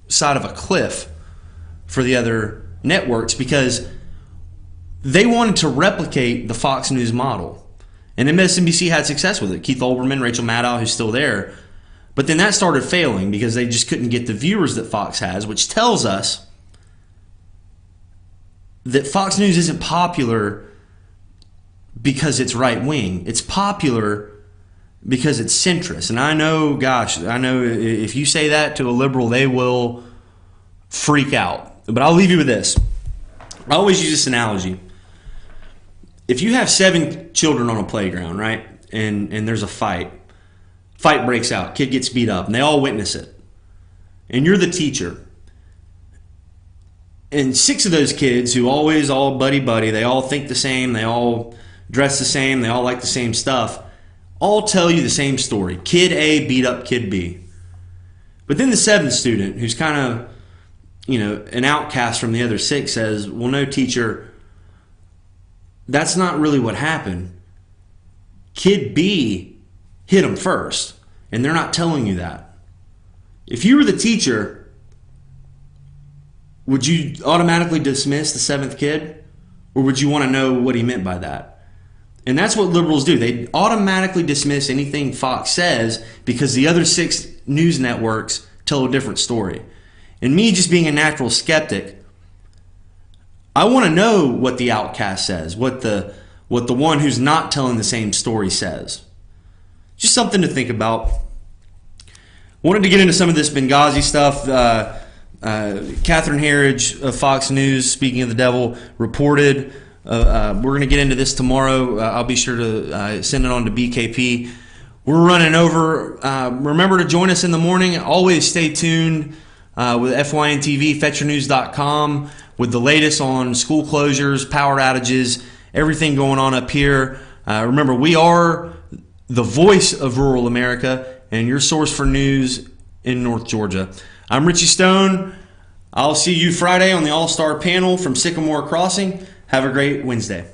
side of a cliff for the other networks, because they wanted to replicate the Fox News model. And MSNBC had success with it. Keith Olbermann, Rachel Maddow, who's still there. But then that started failing because they just couldn't get the viewers that Fox has, which tells us that Fox News isn't popular because it's right-wing. It's popular because it's centrist. And I know if you say that to a liberal, they will freak out. But I'll leave you with this. I always use this analogy. If you have 7 children on a playground, right, and there's a fight breaks out, kid gets beat up, and they all witness it, and you're the teacher, and 6 of those kids who always all buddy-buddy, they all think the same, they all dress the same, they all like the same stuff, all tell you the same story. Kid A beat up kid B. But then the 7th student, who's kind of, an outcast from the other 6, says, well, no, teacher, that's not really what happened. Kid B hit him first, and they're not telling you that. If you were the teacher, would you automatically dismiss the 7th kid? Or would you want to know what he meant by that? And that's what liberals do. They automatically dismiss anything Fox says because the other 6 news networks tell a different story. And me just being a natural skeptic, I want to know what the outcast says, what the one who's not telling the same story says. Just something to think about. Wanted to get into some of this Benghazi stuff. Catherine Herridge of Fox News, speaking of the devil, reported. We're going to get into this tomorrow. I'll be sure to send it on to BKP. We're running over. Remember to join us in the morning. Always stay tuned with FYNTV, FetchYourNews.com, with the latest on school closures, power outages, everything going on up here. Remember, we are the voice of rural America and your source for news in North Georgia. I'm Richie Stone. I'll see you Friday on the All-Star panel from Sycamore Crossing. Have a great Wednesday.